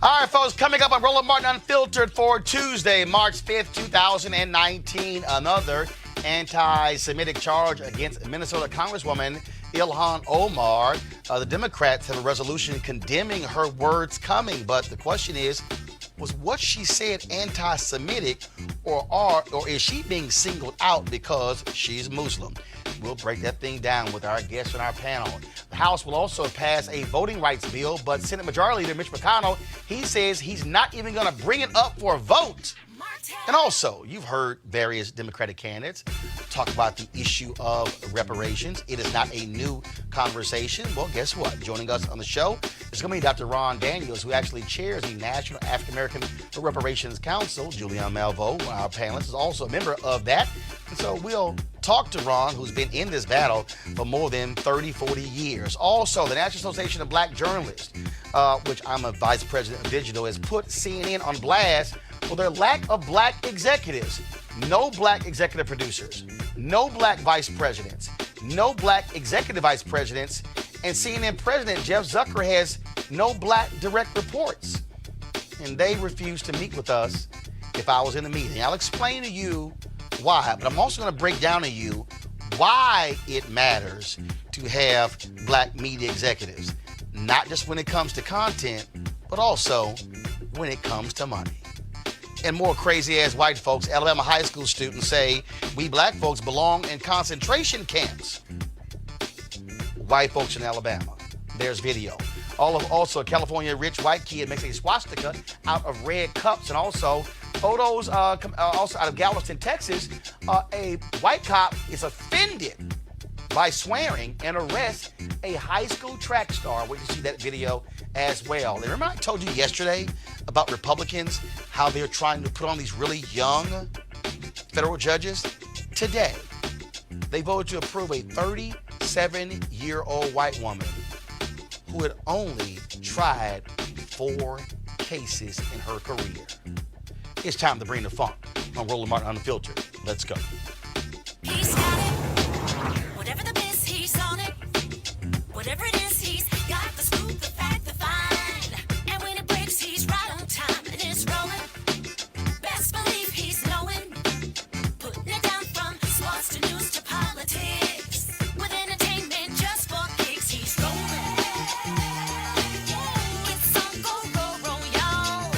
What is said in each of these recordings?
All right, folks, coming up on Roland Martin Unfiltered for Tuesday, March 5th, 2019, another anti-Semitic charge against Minnesota Congresswoman Ilhan Omar. The Democrats have a resolution condemning her words coming, but the question is, was what she said anti-Semitic, or is she being singled out because she's Muslim? We'll break that thing down with our guests on our panel. The House will also pass a voting rights bill, but Senate Majority Leader Mitch McConnell, he says he's not even going to bring it up for a vote. And also, you've heard various Democratic candidates talk about the issue of reparations. It is not a new conversation. Well, guess what? Joining us on the show is going to be Dr. Ron Daniels, who actually chairs the National African American Reparations Council. Julianne Malveaux, one of our panelists, is also a member of that. And so we'll talk to Ron, who's been in this battle for more than 30, 40 years. Also, the National Association of Black Journalists, which I'm a vice president of digital, has put CNN on blast for their lack of black executives. No black executive producers, no black vice presidents, no black executive vice presidents, and CNN President Jeff Zucker has no black direct reports. And they refused to meet with us if I was in the meeting. I'll explain to you why, but I'm also going to break down to you why it matters to have black media executives, not just when it comes to content, but also when it comes to money. And more crazy-ass white folks, Alabama high school students say we black folks belong in concentration camps. White folks in Alabama. There's video. Also, a California rich white kid makes a swastika out of red cups, and also photos also out of Galveston, Texas. A white cop is offended by swearing and arrests a high school track star. We can see that video as well. And remember I told you yesterday about Republicans, how they're trying to put on these really young federal judges? Today, they voted to approve a 37-year-old white woman who had only tried 4 cases in her career. It's time to bring the funk on Roland Martin Unfiltered. Let's go. He's got it. Whatever the biz, he's on it. Whatever it is, he's got the scoop, the fact, the fine. And when it breaks, he's right on time and it's rolling. Best believe he's knowing. Putting it down from sports to news to politics. With entertainment just for kicks, he's rolling. It's on go, roll, y'all.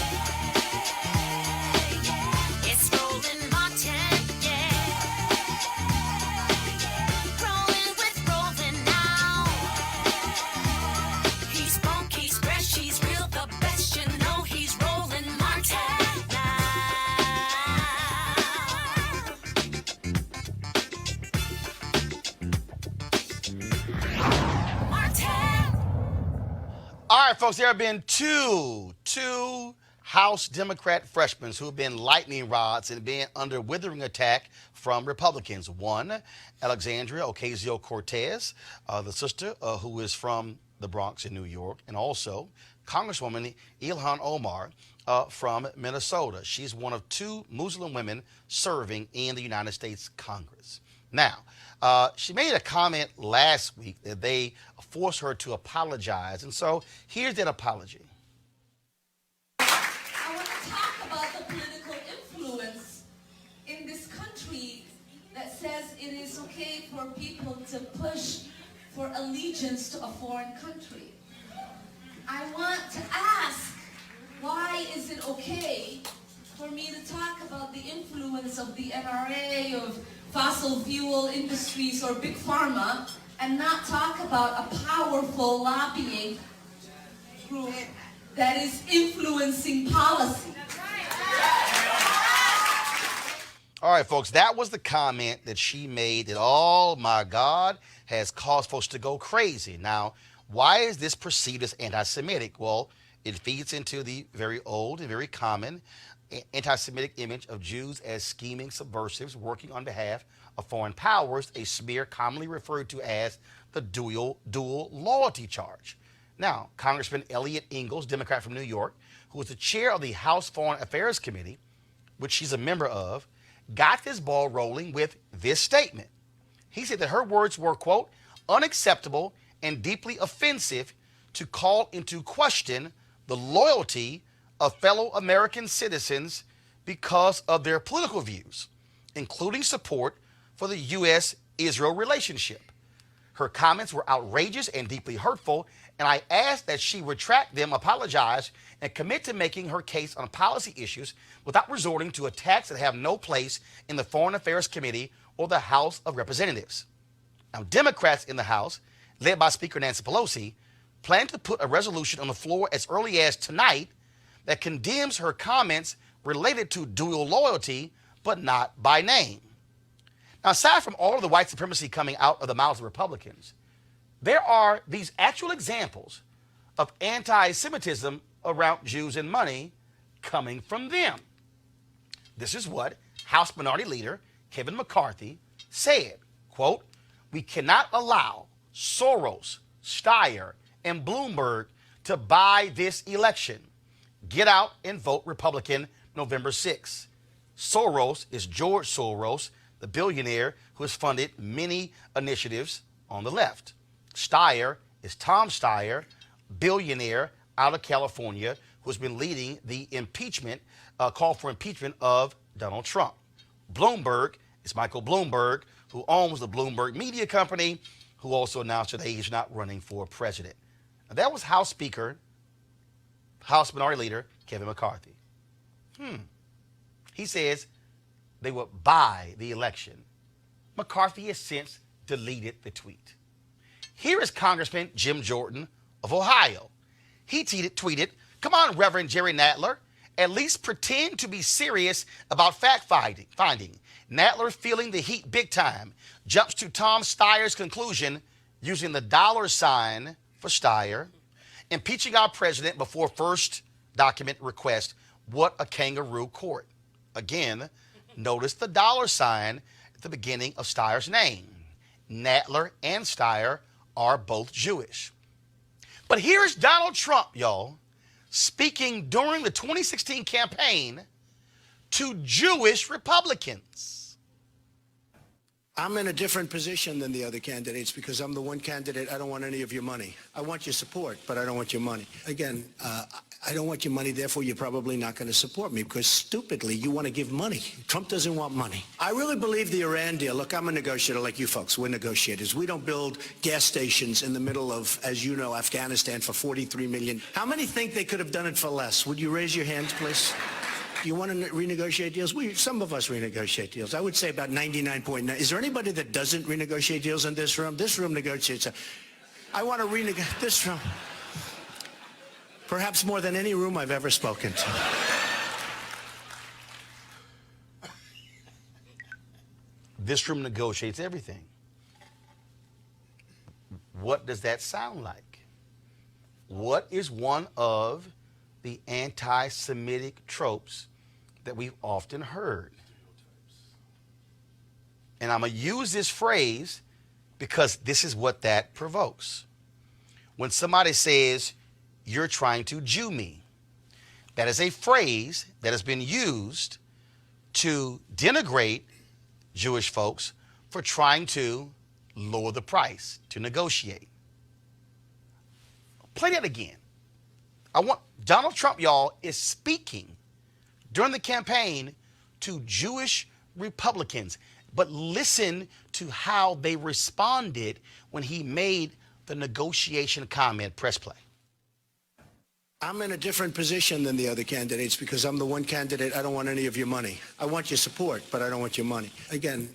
It's Roland Martin, yeah. Rolling with Roland now. He's funk, he's fresh, he's real, the best, you know he's Roland Martin now. Martin. All right, folks, there have been two House Democrat freshmen who have been lightning rods and been under withering attack from Republicans. One, Alexandria Ocasio-Cortez, the sister who is from the Bronx in New York, and also Congresswoman Ilhan Omar from Minnesota. She's one of 2 Muslim women serving in the United States Congress. Now, she made a comment last week that they forced her to apologize, and so here's that apology. I want to talk about the political influence in this country that says it is okay for people to push for allegiance to a foreign country. I want to ask, why is it okay for me to talk about the influence of the NRA, of fossil fuel industries, or big pharma, and not talk about a powerful lobbying group that is influencing policy? All right, folks, that was the comment that she made that, oh my God, has caused folks to go crazy. Now, why is this perceived as anti-Semitic? Well, it feeds into the very old and very common anti-Semitic image of Jews as scheming subversives working on behalf of foreign powers, a smear commonly referred to as the dual loyalty charge. Now, Congressman Eliot Ingalls, Democrat from New York, who was the chair of the House Foreign Affairs Committee, which she's a member of, got this ball rolling with this statement. He said that her words were, quote, unacceptable and deeply offensive to call into question the loyalty of fellow American citizens because of their political views, including support for the U.S.-Israel relationship. Her comments were outrageous and deeply hurtful, and I asked that she retract them, apologize, and commit to making her case on policy issues without resorting to attacks that have no place in the Foreign Affairs Committee or the House of Representatives. Now, Democrats in the House, led by Speaker Nancy Pelosi, plan to put a resolution on the floor as early as tonight that condemns her comments related to dual loyalty, but not by name. Now, aside from all of the white supremacy coming out of the mouths of Republicans, there are these actual examples of anti-Semitism around Jews and money coming from them. This is what House Minority Leader Kevin McCarthy said, quote, "We cannot allow Soros, Steyer, and Bloomberg to buy this election. Get out and vote Republican November 6th. Soros is George Soros, the billionaire who has funded many initiatives on the left. Steyer is Tom Steyer, billionaire out of California, who has been leading the impeachment, call for impeachment of Donald Trump. Bloomberg is Michael Bloomberg, who owns the Bloomberg Media Company, who also announced today he's not running for president." Now, that was House Minority Leader Kevin McCarthy. He says they will buy the election. McCarthy has since deleted the tweet. Here is Congressman Jim Jordan of Ohio. He tweeted, "Come on, Reverend Jerry Nadler, at least pretend to be serious about fact finding. Nadler, feeling the heat big time, jumps to Tom Steyer's conclusion using the $ for Steyer, impeaching our president before first document request. What a kangaroo court." Again, notice the $ at the beginning of Steyer's name. Nadler and Steyer are both Jewish. But here's Donald Trump, y'all, speaking during the 2016 campaign to Jewish Republicans. I'm in a different position than the other candidates because I'm the one candidate. I don't want any of your money. I want your support, but I don't want your money. Again, I don't want your money, therefore you're probably not going to support me because stupidly you want to give money. Trump doesn't want money. I really believe the Iran deal. Look, I'm a negotiator like you folks. We're negotiators. We don't build gas stations in the middle of, as you know, Afghanistan for $43 million. How many think they could have done it for less? Would you raise your hands, please? You want to renegotiate deals? Some of us renegotiate deals. I would say about 99.9. Is there anybody that doesn't renegotiate deals in this room? This room negotiates. I want to renegotiate this room. Perhaps more than any room I've ever spoken to. This room negotiates everything. What does that sound like? What is one of the anti-Semitic tropes that we've often heard? And I'm going to use this phrase because this is what that provokes. When somebody says, "You're trying to Jew me," that is a phrase that has been used to denigrate Jewish folks for trying to lower the price, to negotiate. Play that again. Donald Trump, y'all, is speaking during the campaign to Jewish Republicans. But listen to how they responded when he made the negotiation comment. Press play. I'm in a different position than the other candidates because I'm the one candidate. I don't want any of your money. I want your support, but I don't want your money. Again,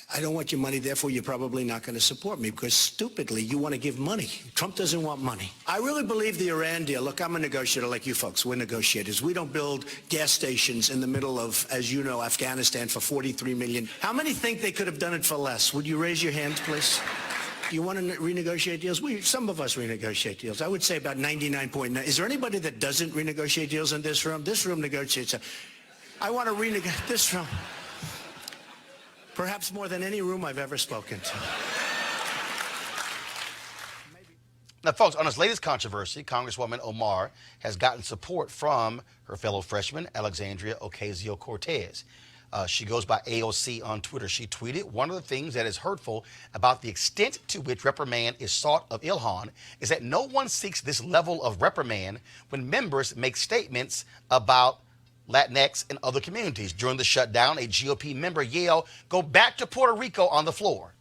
I don't want your money, therefore you're probably not going to support me because stupidly you want to give money. Trump doesn't want money. I really believe the Iran deal. Look, I'm a negotiator like you folks. We're negotiators. We don't build gas stations in the middle of, as you know, Afghanistan for $43 million. How many think they could have done it for less? Would you raise your hands, please? You want to renegotiate deals? Some of us renegotiate deals. I would say about 99.9. Is there anybody that doesn't renegotiate deals in this room? This room negotiates. I want to renegotiate this room. Perhaps more than any room I've ever spoken to. Now, folks, on this latest controversy, Congresswoman Omar has gotten support from her fellow freshman, Alexandria Ocasio-Cortez. She goes by AOC on Twitter. She tweeted, "One of the things that is hurtful about the extent to which reprimand is sought of Ilhan is that no one seeks this level of reprimand when members make statements about Latinx and other communities. During the shutdown, a GOP member yelled, 'Go back to Puerto Rico,' on the floor."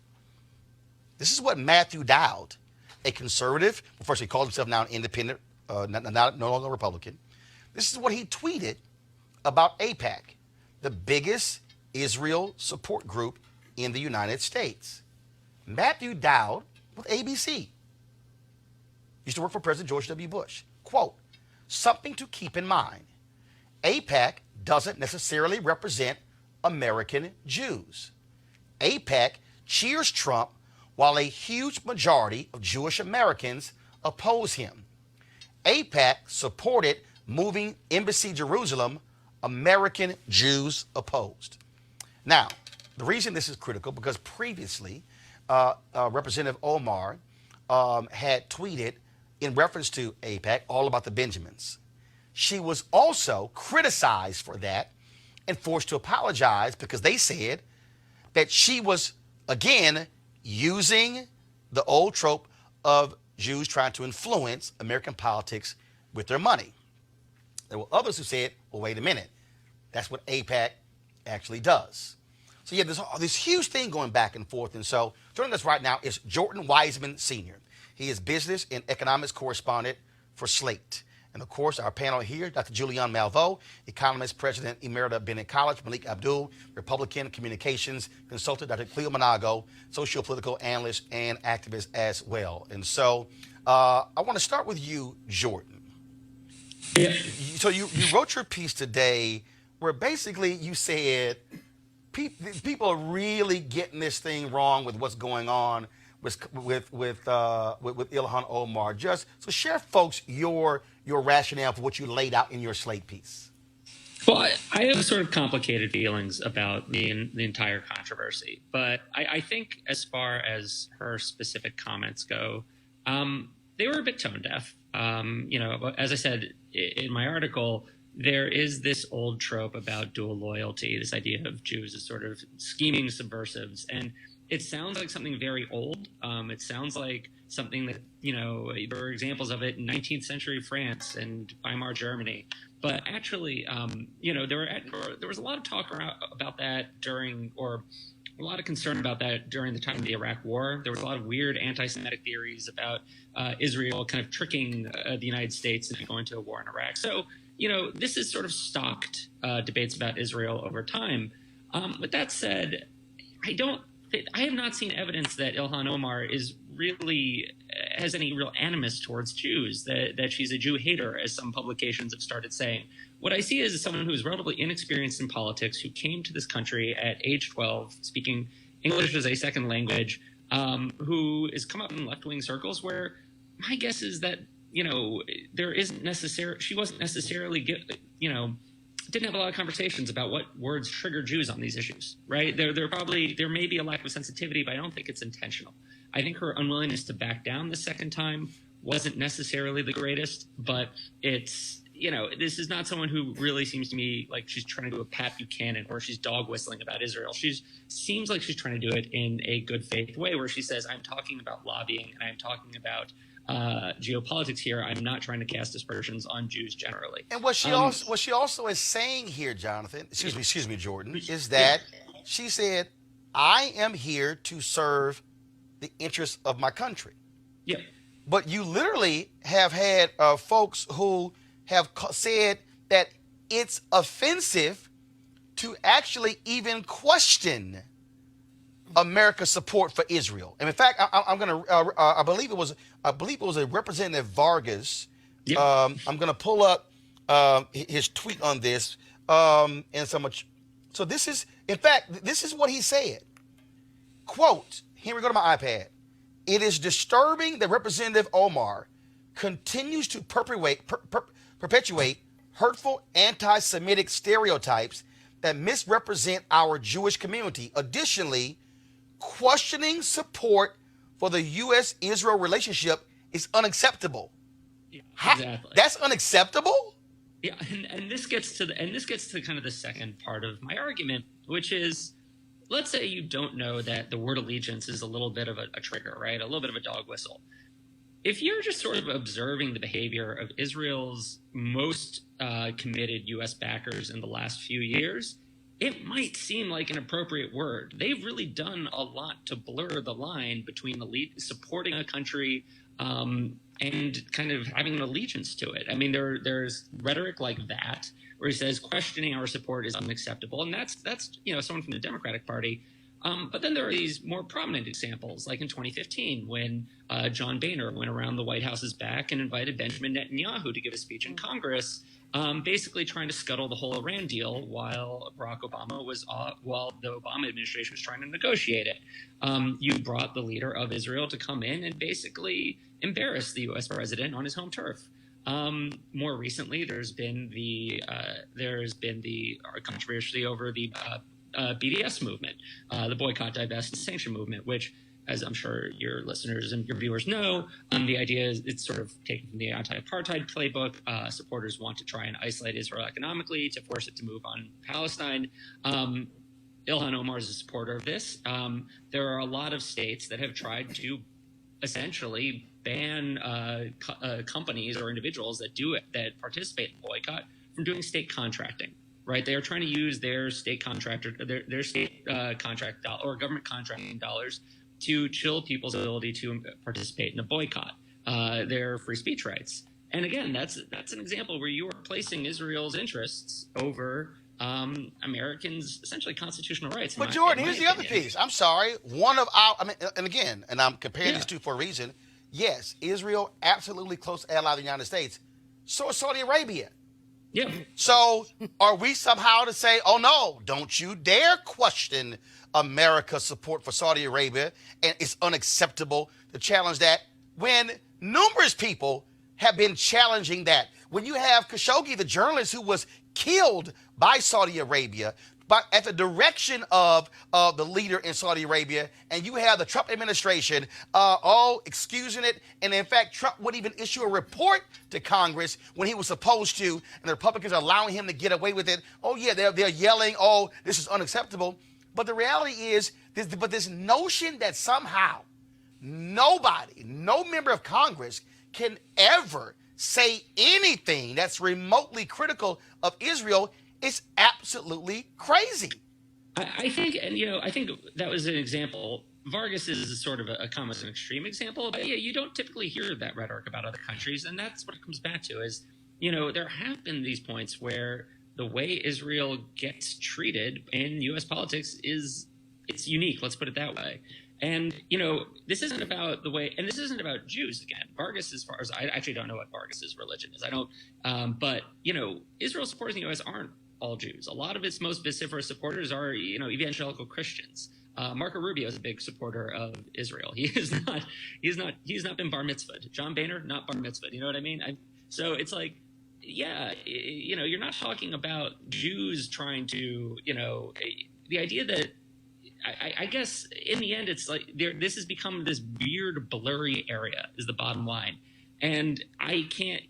This is what Matthew Dowd, a conservative, first he called himself now an independent, no longer Republican. This is what he tweeted about AIPAC, the biggest Israel support group in the United States. Matthew Dowd with ABC. Used to work for President George W. Bush. Quote, "Something to keep in mind. AIPAC doesn't necessarily represent American Jews. AIPAC cheers Trump while a huge majority of Jewish Americans oppose him. AIPAC supported moving Embassy Jerusalem. American Jews opposed." Now, the reason this is critical because previously Representative Omar had tweeted in reference to AIPAC all about the Benjamins. She was also criticized for that and forced to apologize because they said that she was, again, using the old trope of Jews trying to influence American politics with their money. There were others who said, well, wait a minute. That's what AIPAC actually does. So, yeah, there's this huge thing going back and forth. And so joining us right now is Jordan Wiseman Sr. He is business and economics correspondent for Slate. And, of course, our panel here, Dr. Julianne Malveaux, economist, president emerita Bennett College, Malik Abdul, Republican communications consultant, Dr. Cleo Monago, socio-political analyst and activist as well. And so I want to start with you, Jordan. Yeah. So you wrote your piece today where basically you said people are really getting this thing wrong with what's going on with Ilhan Omar. Just so share, folks, your rationale for what you laid out in your Slate piece. Well, I have sort of complicated feelings about the entire controversy, but I think as far as her specific comments go, they were a bit tone deaf. As I said in my article, there is this old trope about dual loyalty, this idea of Jews as sort of scheming subversives. And it sounds like something very old. It sounds like something that, there were examples of it in 19th century France and Weimar Germany. But actually, there was a lot of talk about that during, or a lot of concern about that during the time of the Iraq War. There was a lot of weird anti-Semitic theories about Israel kind of tricking the United States into going to a war in Iraq. So, this is sort of stocked debates about Israel over time. With that said, I have not seen evidence that Ilhan Omar has any real animus towards Jews, that she's a Jew hater, as some publications have started saying. What I see is someone who's relatively inexperienced in politics, who came to this country at age 12, speaking English as a second language, who has come up in left-wing circles where my guess is that, she wasn't necessarily, didn't have a lot of conversations about what words trigger Jews on these issues, right? There may be a lack of sensitivity, but I don't think it's intentional. I think her unwillingness to back down the second time wasn't necessarily the greatest, but it's, this is not someone who really seems to me like she's trying to do a Pat Buchanan or she's dog whistling about Israel. Seems like she's trying to do it in a good faith way where she says, I'm talking about lobbying and I'm talking about geopolitics here. I'm not trying to cast aspersions on Jews generally. And what she also is saying here, Jonathan, excuse me, Jordan, is that she said, I am here to serve the interests of my country. Yeah. But you literally have had folks who have said that it's offensive to actually even question America's support for Israel. And in fact, I believe it was a Representative Vargas. Yep. I'm going to pull up his tweet on this. And so much. So this is what he said. Quote, here we go to my iPad. It is disturbing that Representative Omar continues to perpetuate hurtful anti-Semitic stereotypes that misrepresent our Jewish community. Additionally, questioning support for the U.S.-Israel relationship is unacceptable. Yeah, exactly. That's unacceptable? Yeah, and this gets to kind of the second part of my argument. which is, let's say you don't know that the word allegiance is a little bit of a trigger, right? A little bit of a dog whistle. If you're just sort of observing the behavior of Israel's most committed U.S. backers in the last few years, it might seem like an appropriate word. They've really done a lot to blur the line between supporting a country and kind of having an allegiance to it. I mean, there's rhetoric like that, where he says questioning our support is unacceptable, and that's someone from the Democratic Party. But then there are these more prominent examples, like in 2015, when John Boehner went around the White House's back and invited Benjamin Netanyahu to give a speech in Congress, basically trying to scuttle the whole Iran deal while the Obama administration was trying to negotiate it. You brought the leader of Israel to come in and basically embarrass the U.S. president on his home turf. More recently, there's been the controversy over the BDS movement, the boycott, divest, and sanction movement, which, as I'm sure your listeners and your viewers know, the idea is it's sort of taken from the anti-apartheid playbook. Supporters want to try and isolate Israel economically to force it to move on Palestine. Ilhan Omar is a supporter of this. There are a lot of states that have tried to essentially ban companies or individuals that participate in boycott from doing state contracting. Right, they are trying to use their state contract or government contracting dollars to chill people's ability to participate in a boycott, their free speech rights. And again, that's an example where you are placing Israel's interests over Americans' essentially constitutional rights. But Jordan, here's the other piece. I'm sorry, and I'm comparing these two for a reason. Yes, Israel, absolutely close ally of the United States. So is Saudi Arabia. Yeah. So are we somehow to say, oh, no, don't you dare question America's support for Saudi Arabia, and it's unacceptable to challenge that, when numerous people have been challenging that? When you have Khashoggi, the journalist who was killed by Saudi Arabia, but at the direction of the leader in Saudi Arabia, and you have the Trump administration all excusing it, and in fact, Trump wouldn't even issue a report to Congress when he was supposed to, and the Republicans are allowing him to get away with it. Oh yeah, they're yelling, oh, this is unacceptable. But the reality is, this notion that somehow no member of Congress can ever say anything that's remotely critical of Israel is absolutely crazy. I think that was an example. Vargas is sort of a common extreme example, but yeah, you don't typically hear that rhetoric about other countries, and that's what it comes back to is, there have been these points where the way Israel gets treated in U.S. politics it's unique, let's put it that way. And, this isn't about the way, and this isn't about Jews again. Vargas, as far as I actually don't know what Vargas's religion is. I don't, but, Israel supporters in the U.S. aren't all Jews. A lot of its most vociferous supporters are, evangelical Christians. Marco Rubio is a big supporter of Israel. He's not been bar mitzvahed. John Boehner, not bar mitzvahed. You know what I mean? So it's like, yeah, you're not talking about Jews trying to, the idea that, I guess in the end, it's like this has become this weird, blurry area is the bottom line. And I can't,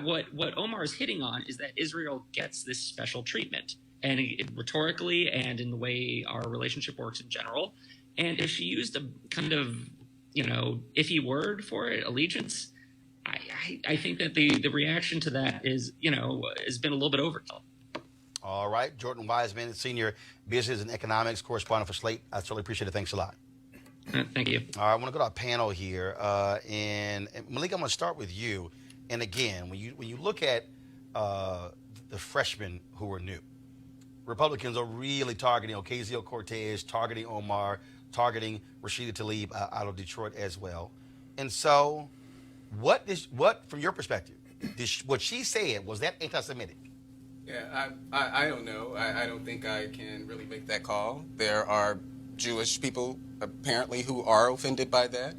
what Omar is hitting on is that Israel gets this special treatment, and rhetorically and in the way our relationship works in general. And if she used a kind of, iffy word for it, allegiance, I think that the reaction to that is, has been a little bit overkill. All right. Jordan Wiseman, Senior Business and Economics Correspondent for Slate. I certainly appreciate it. Thanks a lot. Thank you. All right. I want to go to our panel here. And Malik, I'm going to start with you. And again, when you look at the freshmen who are new, Republicans are really targeting Ocasio-Cortez, targeting Omar, targeting Rashida Tlaib out of Detroit as well. And so what, from your perspective, what she said, was that anti-Semitic? Yeah, I don't know. I don't think I can really make that call. There are Jewish people apparently who are offended by that.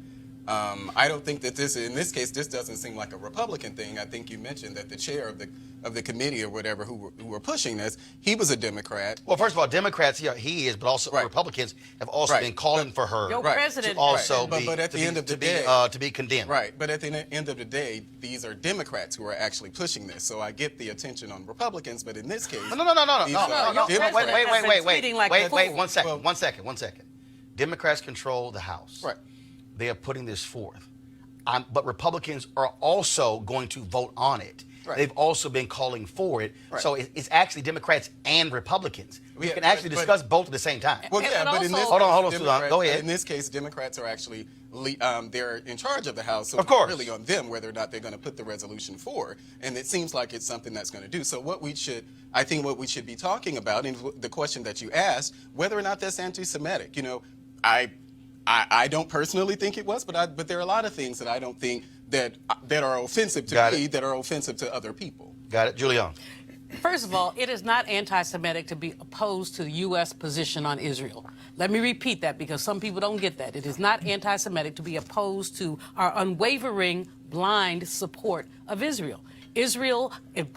I don't think that in this case, this doesn't seem like a Republican thing. I think you mentioned that the chair of the committee or whatever who were pushing this, he was a Democrat. Well, first of all, Democrats, yeah, he is, but also Republicans have also been calling for her president to also but at the end of the day, to be condemned. Right, but at the end of the day, these are Democrats who are actually pushing this. So I get the attention on Republicans, but in this case, No. Wait, one second. Democrats control the House. Right. They are putting this forth. But Republicans are also going to vote on it. Right. They've also been calling for it. Right. So it's actually Democrats and Republicans. We can actually discuss both at the same time. Well, yeah, but in this hold on, Sudan. Go ahead. In this case, Democrats are actually they're in charge of the House, so of course, it's really on them whether or not they're going to put the resolution forward. And it seems like it's something that's going to do. So what we should be talking about, and the question that you asked, whether or not that's anti-Semitic. You know, I don't personally think it was, but there are a lot of things that I don't think that are offensive to me that are offensive to other people. Got it, Julian. First of all, it is not anti-Semitic to be opposed to the U.S. position on Israel. Let me repeat that because some people don't get that. It is not anti-Semitic to be opposed to our unwavering, blind support of Israel. Israel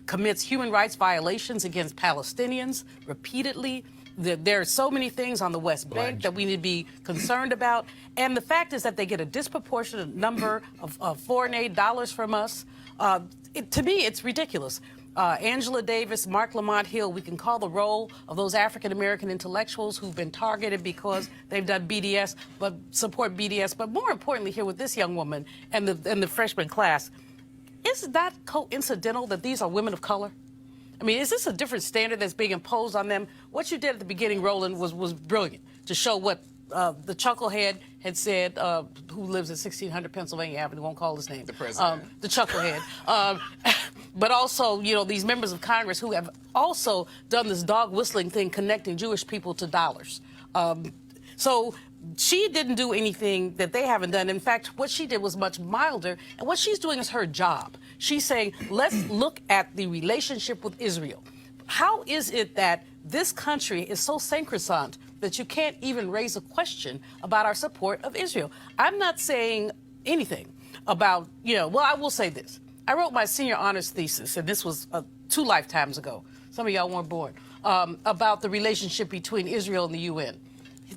commits human rights violations against Palestinians repeatedly. There are so many things on the West Bank that we need to be concerned about. And the fact is that they get a disproportionate number of foreign aid dollars from us. To me, it's ridiculous. Angela Davis, Mark Lamont Hill, we can call the roll of those African-American intellectuals who've been targeted because they've done BDS, but support BDS. But more importantly here with this young woman and the freshman class, is that coincidental that these are women of color? I mean, is this a different standard that's being imposed on them? What you did at the beginning, Roland, was brilliant to show what the chucklehead had said, who lives at 1600 Pennsylvania Avenue, won't call his name. The president. The chucklehead. But also, you know, these members of Congress who have also done this dog whistling thing connecting Jewish people to dollars. So she didn't do anything that they haven't done. In fact, what she did was much milder, and what she's doing is her job. She's saying, let's look at the relationship with Israel. How is it that this country is so sacrosanct that you can't even raise a question about our support of Israel? I'm not saying anything about, well, I will say this. I wrote my senior honors thesis, and this was 2 lifetimes ago. Some of y'all weren't born, about the relationship between Israel and the UN.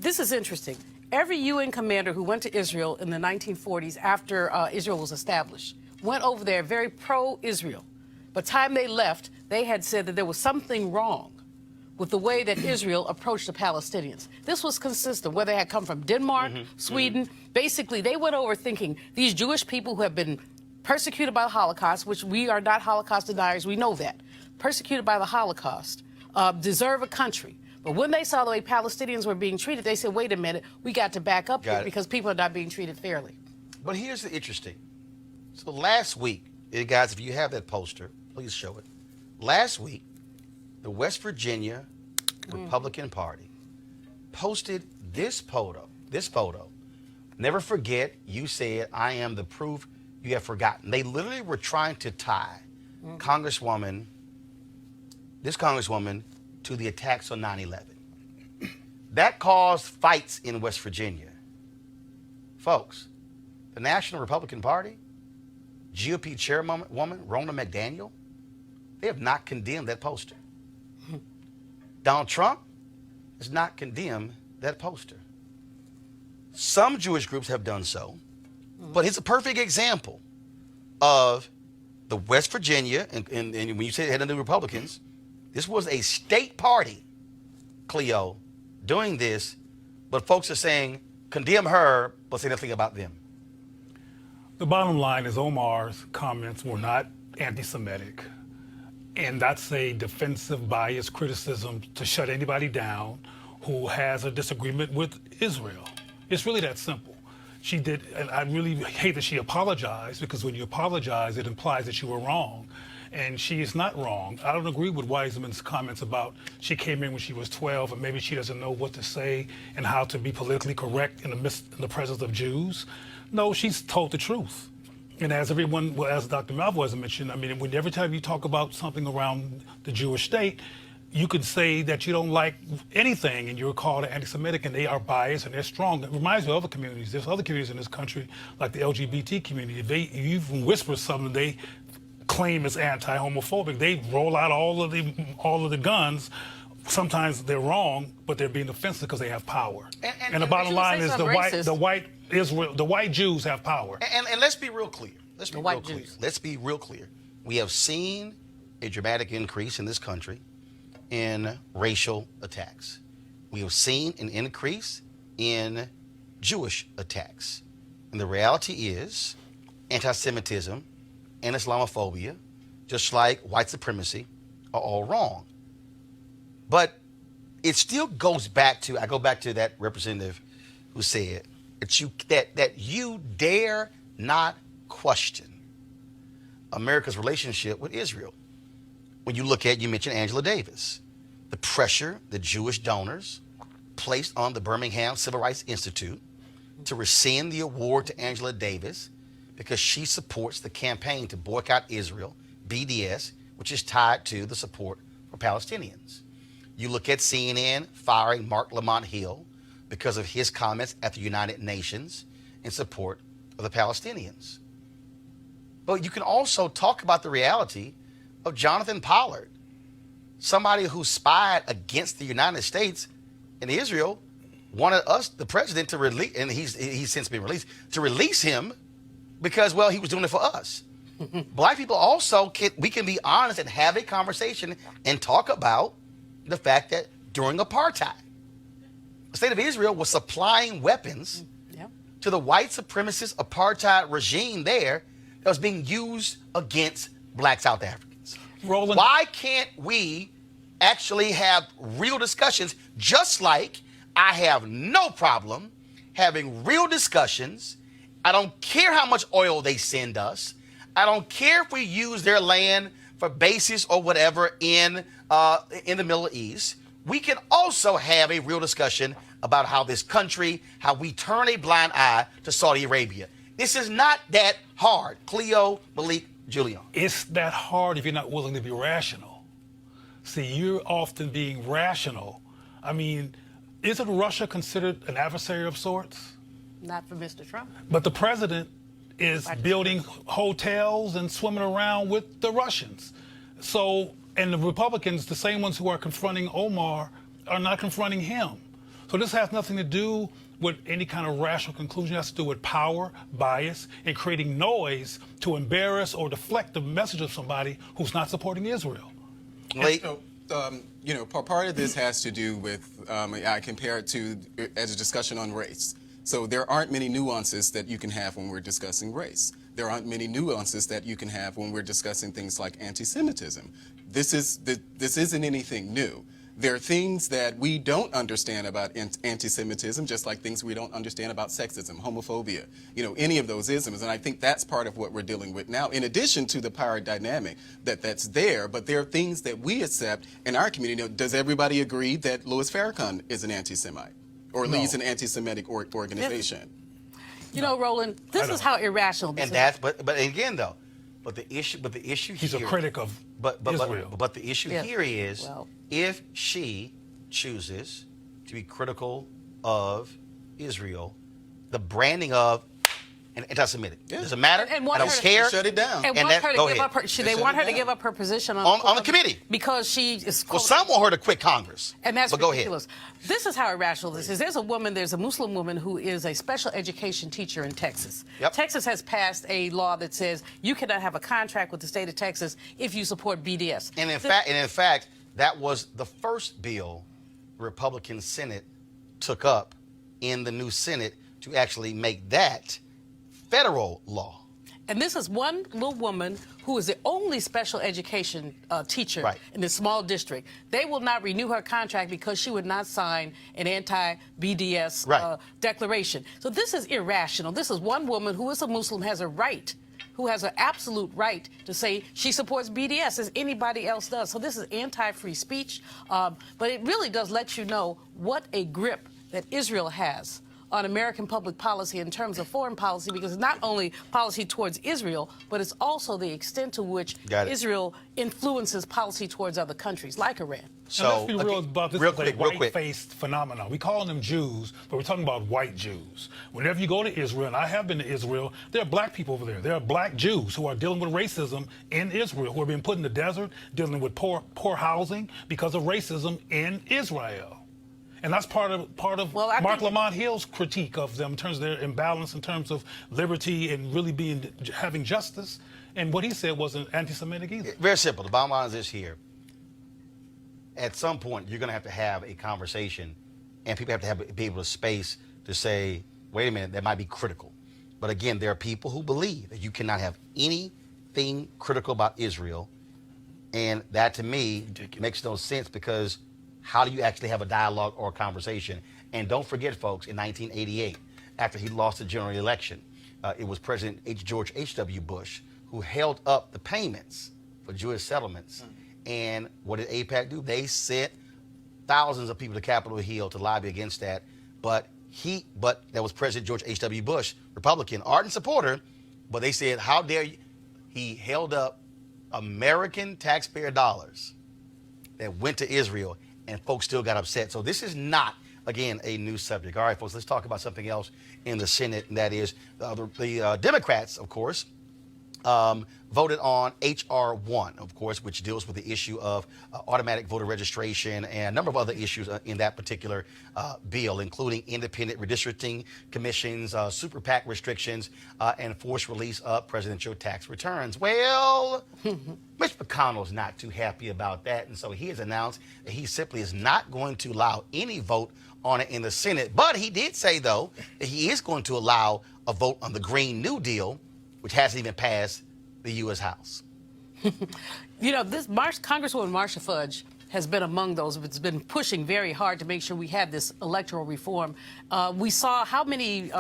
This is interesting. Every UN commander who went to Israel in the 1940s after Israel was established went over there very pro-Israel. By the time they left, they had said that there was something wrong with the way that Israel approached the Palestinians. This was consistent, whether they had come from Denmark, Sweden. Basically, they went over thinking these Jewish people who have been persecuted by the Holocaust, which we are not Holocaust deniers, we know that, persecuted by the Holocaust, deserve a country. But when they saw the way Palestinians were being treated, they said, wait a minute, we got to back up here because people are not being treated fairly. But here's the interesting. So last week, guys, if you have that poster, please show it. Last week, the West Virginia Republican Party posted this photo. Never forget, you said, I am the proof you have forgotten. They literally were trying to tie this congresswoman to the attacks on 9/11. That caused fights in West Virginia. Folks, the National Republican Party, GOP chairwoman Roland McDaniel, they have not condemned that poster. Donald Trump has not condemned that poster. Some Jewish groups have done so, but it's a perfect example of the West Virginia, and when you say it had to do with Republicans, this was a state party, Cleo, doing this, but folks are saying, condemn her, but say nothing about them. The bottom line is Omar's comments were not anti-Semitic, and that's a defensive bias criticism to shut anybody down who has a disagreement with Israel. It's really that simple. She did, and I really hate that she apologized, because when you apologize, it implies that you were wrong. And she is not wrong. I don't agree with Wiseman's comments about she came in when she was 12 and maybe she doesn't know what to say and how to be politically correct in the presence of Jews. No, she's told the truth. And as as Dr. Malvois mentioned, I mean, every time you talk about something around the Jewish state, you could say that you don't like anything and you're called anti-Semitic, and they are biased and they're strong. It reminds me of other communities. There's other communities in this country, like the LGBT community. If you even whisper something, they claim it's anti-homophobic. They roll out all of the guns. Sometimes they're wrong, but they're being offensive because they have power. And the bottom line is the white Jews have power. And let's be real clear. Let's be real clear. We have seen a dramatic increase in this country in racial attacks. We have seen an increase in Jewish attacks. And the reality is anti-Semitism and Islamophobia, just like white supremacy, are all wrong. But it still goes back to, I go back to that representative who said that you dare not question America's relationship with Israel. When you look at, you mentioned Angela Davis, the pressure the Jewish donors placed on the Birmingham Civil Rights Institute to rescind the award to Angela Davis because she supports the campaign to boycott Israel, BDS, which is tied to the support for Palestinians. You look at CNN firing Mark Lamont Hill because of his comments at the United Nations in support of the Palestinians. But you can also talk about the reality of Jonathan Pollard, somebody who spied against the United States and Israel, wanted us, the president, to release, and he's since been released, to release him because, well, he was doing it for us. Black people also we can be honest and have a conversation and talk about the fact that during apartheid, the state of Israel was supplying weapons to the white supremacist apartheid regime there that was being used against black South Africans. Roland, why can't we actually have real discussions, just like I have no problem having real discussions? I don't care how much oil they send us. I don't care if we use their land for bases or whatever in the Middle East. We can also have a real discussion about how this country, how we turn a blind eye to Saudi Arabia. This is not that hard. Cleo, Malik, Julian. It's that hard if you're not willing to be rational. See, you're often being rational. I mean, isn't Russia considered an adversary of sorts? Not for Mr. Trump. But the president is building hotels and swimming around with the Russians. So, and the Republicans, the same ones who are confronting Omar, are not confronting him. So this has nothing to do with any kind of rational conclusion. It has to do with power, bias, and creating noise to embarrass or deflect the message of somebody who's not supporting Israel. Part of this has to do with, I compare it to as a discussion on race. So there aren't many nuances that you can have when we're discussing race. There aren't many nuances that you can have when we're discussing things like anti-Semitism. This isn't anything new. There are things that we don't understand about anti-Semitism, just like things we don't understand about sexism, homophobia, any of those isms. And I think that's part of what we're dealing with now, in addition to the power dynamic that's there. But there are things that we accept in our community. Does everybody agree that Louis Farrakhan is an anti-Semite or leads an anti-Semitic organization? Roland, this is how irrational this is. But again, though, the issue he's here, a critic of Israel. But the issue here is, if she chooses to be critical of Israel, the branding of an anti-Semitic doesn't matter. And I don't care. Shut it down. And they want her to give up her position on the committee because she is. Well, some want her to quit Congress. And that's ridiculous. Go ahead. This is how irrational this is. There's a Muslim woman who is a special education teacher in Texas. Yep. Texas has passed a law that says you cannot have a contract with the state of Texas if you support BDS. And in fact, that was the first bill the Republican Senate took up in the new Senate to actually make that federal law. And this is one little woman who is the only special education teacher in this small district. They will not renew her contract because she would not sign an anti-BDS declaration. So this is irrational. This is one woman who is a Muslim, has a right, who has an absolute right to say she supports BDS as anybody else does. So this is anti-free speech. But it really does let you know what a grip that Israel has on American public policy in terms of foreign policy, because it's not only policy towards Israel, but it's also the extent to which Israel influences policy towards other countries like Iran. So let's be real about this. Real quick, white-faced phenomenon. We call them Jews, but we're talking about white Jews. Whenever you go to Israel, and I have been to Israel, there are black people over there. There are black Jews who are dealing with racism in Israel, who are being put in the desert, dealing with poor housing because of racism in Israel. And that's part of Mark Lamont Hill's critique of them in terms of their imbalance, in terms of liberty and really having justice. And what he said wasn't anti-Semitic either. Very simple. The bottom line is this here. At some point, you're going to have a conversation, and people have to be able to space to say, wait a minute, that might be critical. But again, there are people who believe that you cannot have anything critical about Israel. And that, to me, makes no sense, because how do you actually have a dialogue or a conversation? And don't forget, folks, in 1988, after he lost the general election, it was President George H.W. Bush who held up the payments for Jewish settlements. And what did AIPAC do? They sent thousands of people to Capitol Hill to lobby against that. But that was President George H.W. Bush, Republican, ardent supporter. But they said, how dare you? He held up American taxpayer dollars that went to Israel, and folks still got upset. So this is not, again, a new subject. All right, folks, let's talk about something else in the Senate, and that is the Democrats, of course, voted on HR1, of course, which deals with the issue of automatic voter registration and a number of other issues in that particular bill, including independent redistricting commissions, super PAC restrictions, and forced release of presidential tax returns. Well, Mitch McConnell is not too happy about that, and so he has announced that he simply is not going to allow any vote on it in the Senate. But he did say, though, that he is going to allow a vote on the Green New Deal, which hasn't even passed the U.S. House. You know, Congresswoman Marcia Fudge has been among those. It's been pushing very hard to make sure we have this electoral reform. We saw how many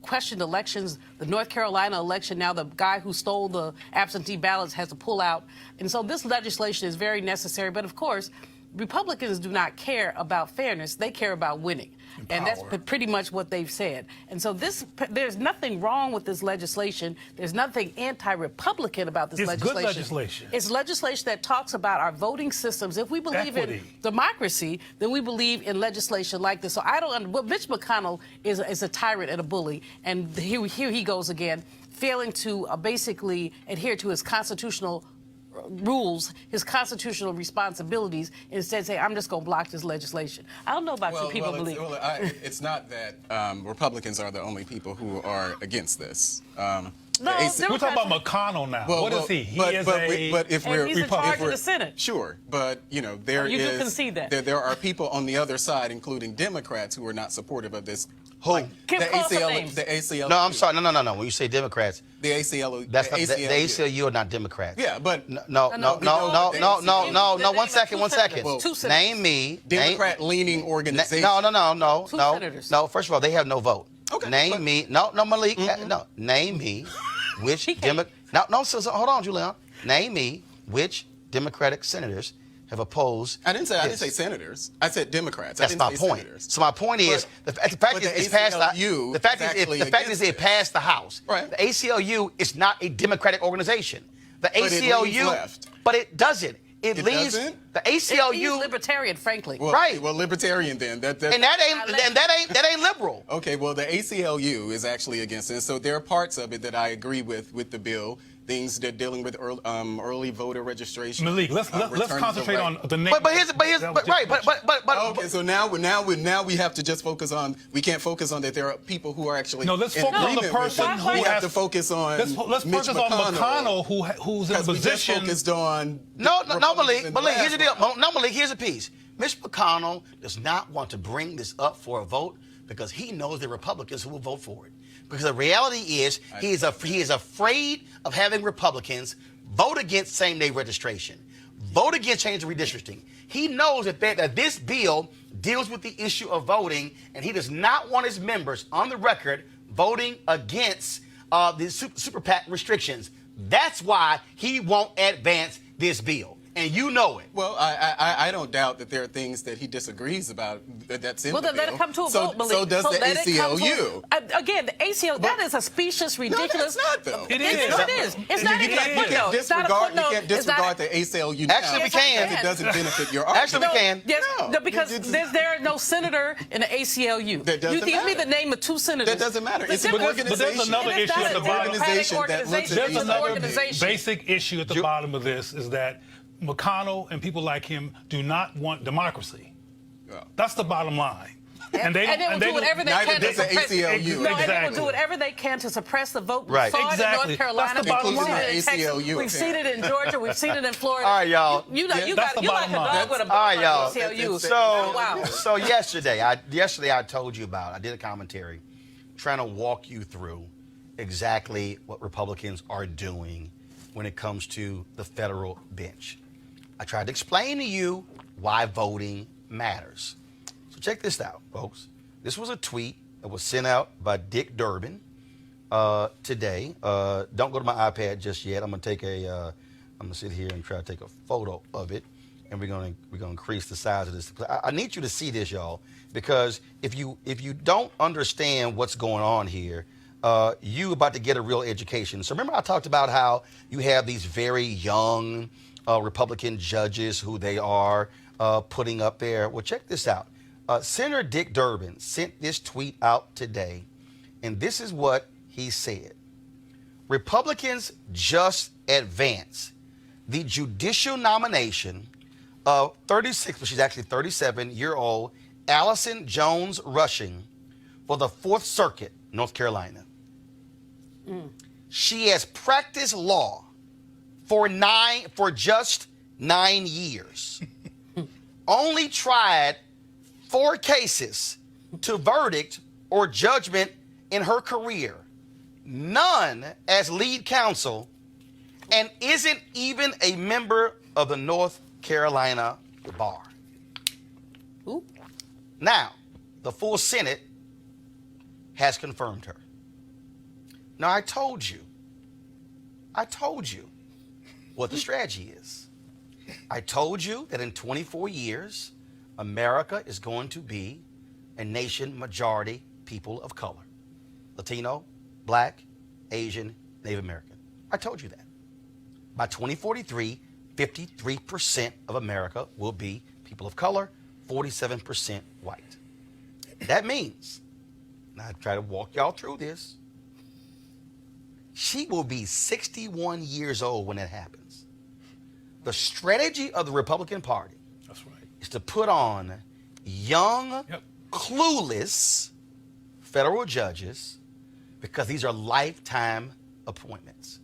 questioned elections, the North Carolina election, now the guy who stole the absentee ballots has to pull out. And so this legislation is very necessary. But, of course, Republicans do not care about fairness. They care about winning. And that's pretty much what they've said. And so there's nothing wrong with this legislation. There's nothing anti-Republican about this legislation. It's good legislation. It's legislation that talks about our voting systems. If we believe in democracy, then we believe in legislation like this. So Mitch McConnell is a tyrant and a bully. And here he goes again, failing to basically adhere to his constitutional rules, his constitutional responsibilities, instead say, I'm just going to block this legislation. I don't know about you people believe. It's not that Republicans are the only people who are against this. No, we're talking about McConnell now. What is he? He's in charge of the Senate. Sure, but you know do concede that. There are people on the other side, including Democrats, who are not supportive of this. Who? Like the ACLU. No, I'm sorry. No. When you say Democrats, the ACLU. That's not, the ACLU are not Democrats. Yeah, but no. 1 second. Well, name me Democrat-leaning organization. No. Senators. No. First of all, they have no vote. Okay. Name me. No, Malik. No. Name me which Democrat. No. So hold on, Julian. Name me which Democratic senators have opposed. I didn't say senators. I said Democrats. That's my point. Senators. So my point is the fact is it passed the House. Right. The ACLU is not a Democratic organization. The ACLU, but it doesn't. It leaves doesn't? The ACLU. It leaves libertarian, frankly. Well, right. Well, libertarian then. That ain't liberal. Okay. Well, the ACLU is actually against it. So there are parts of it that I agree with the bill. Things that dealing with early voder registration. Malik, let's concentrate on the name. Okay, so now we have to just focus on. We can't focus on that there are people who are actually. No, let's focus on the person who we have to focus on. Let's focus on McConnell, who's in a position. We just focused on. No, Malik. Here's the deal. No, Malik. Here's a piece. Mitch McConnell does not want to bring this up for a vote because he knows there are Republicans who will vote for it. Because the reality is he is afraid of having Republicans vote against same-day registration, vote against change of redistricting. He knows that this bill deals with the issue of voting, and he does not want his members on the record voting against the super PAC restrictions. That's why he won't advance this bill. and you know it. Well, I don't doubt that there are things that he disagrees about that's in Well, the then let bill. it come to a so, vote, Malik. So does the let it come to ACLU. again, the ACLU, that is a specious, No, ridiculous. that's not, though. It No, is. it is. It's not even a You footnote. can't It's not a disregard, footnote. you can't It's not disregard the ACLU now Actually, we can. because it doesn't benefit your argument. Actually, we can. Yes, No. because It's- there are no senator in the ACLU. That doesn't you give me matter. the name of 2 senators. That doesn't matter. It's an But organization. there's another And it's issue not at the a bottom. democratic Organization that looks at organization. There's these It's an another organization. basic issue at the bottom of this is that McConnell and people like him do not want democracy. Yeah. That's the bottom line. And they will do whatever they neither can to does the suppress ACLU. No, and they will Exactly. do whatever they can to suppress the vote. We Right. saw it in Exactly. North Carolina. That's the bottom We've seen line. it in Texas. ACLU, We've seen it in Georgia. We've seen it in Florida. All right, y'all. You know, you That's got the you like bottom a line. dog with a bone All right, like y'all. ACLU. So, Wow. so yesterday I told you about. I did a commentary, trying to walk you through exactly what Republicans are doing when it comes to the federal bench. I tried to explain to you why voting matters. So check this out, folks. This was a tweet that was sent out by Dick Durbin today. Don't go to my iPad just yet. I'm gonna sit here and try to take a photo of it, and we're gonna increase the size of this. I need you to see this, y'all, because if you don't understand what's going on here, you about to get a real education. So remember I talked about how you have these very young Republican judges who they are putting up there. Well, check this out. Senator Dick Durbin sent this tweet out today, and this is what he said. Republicans just advanced the judicial nomination of 36, but she's actually 37-year-old Allison Jones Rushing for the 4th Circuit, North Carolina. She has practiced law for just 9 years. Only tried 4 cases to verdict or judgment in her career. None as lead counsel, and isn't even a member of the North Carolina Bar. Ooh. Now, the full Senate has confirmed her. Now, I told you what the strategy is. I told you that in 24 years, America is going to be a nation majority people of color. Latino, Black, Asian, Native American. I told you that. By 2043, 53% of America will be people of color, 47% white. That means, and I try to walk y'all through this, she will be 61 years old when that happens. The strategy of the Republican Party That's right. is to put on young, clueless federal judges because these are lifetime appointments.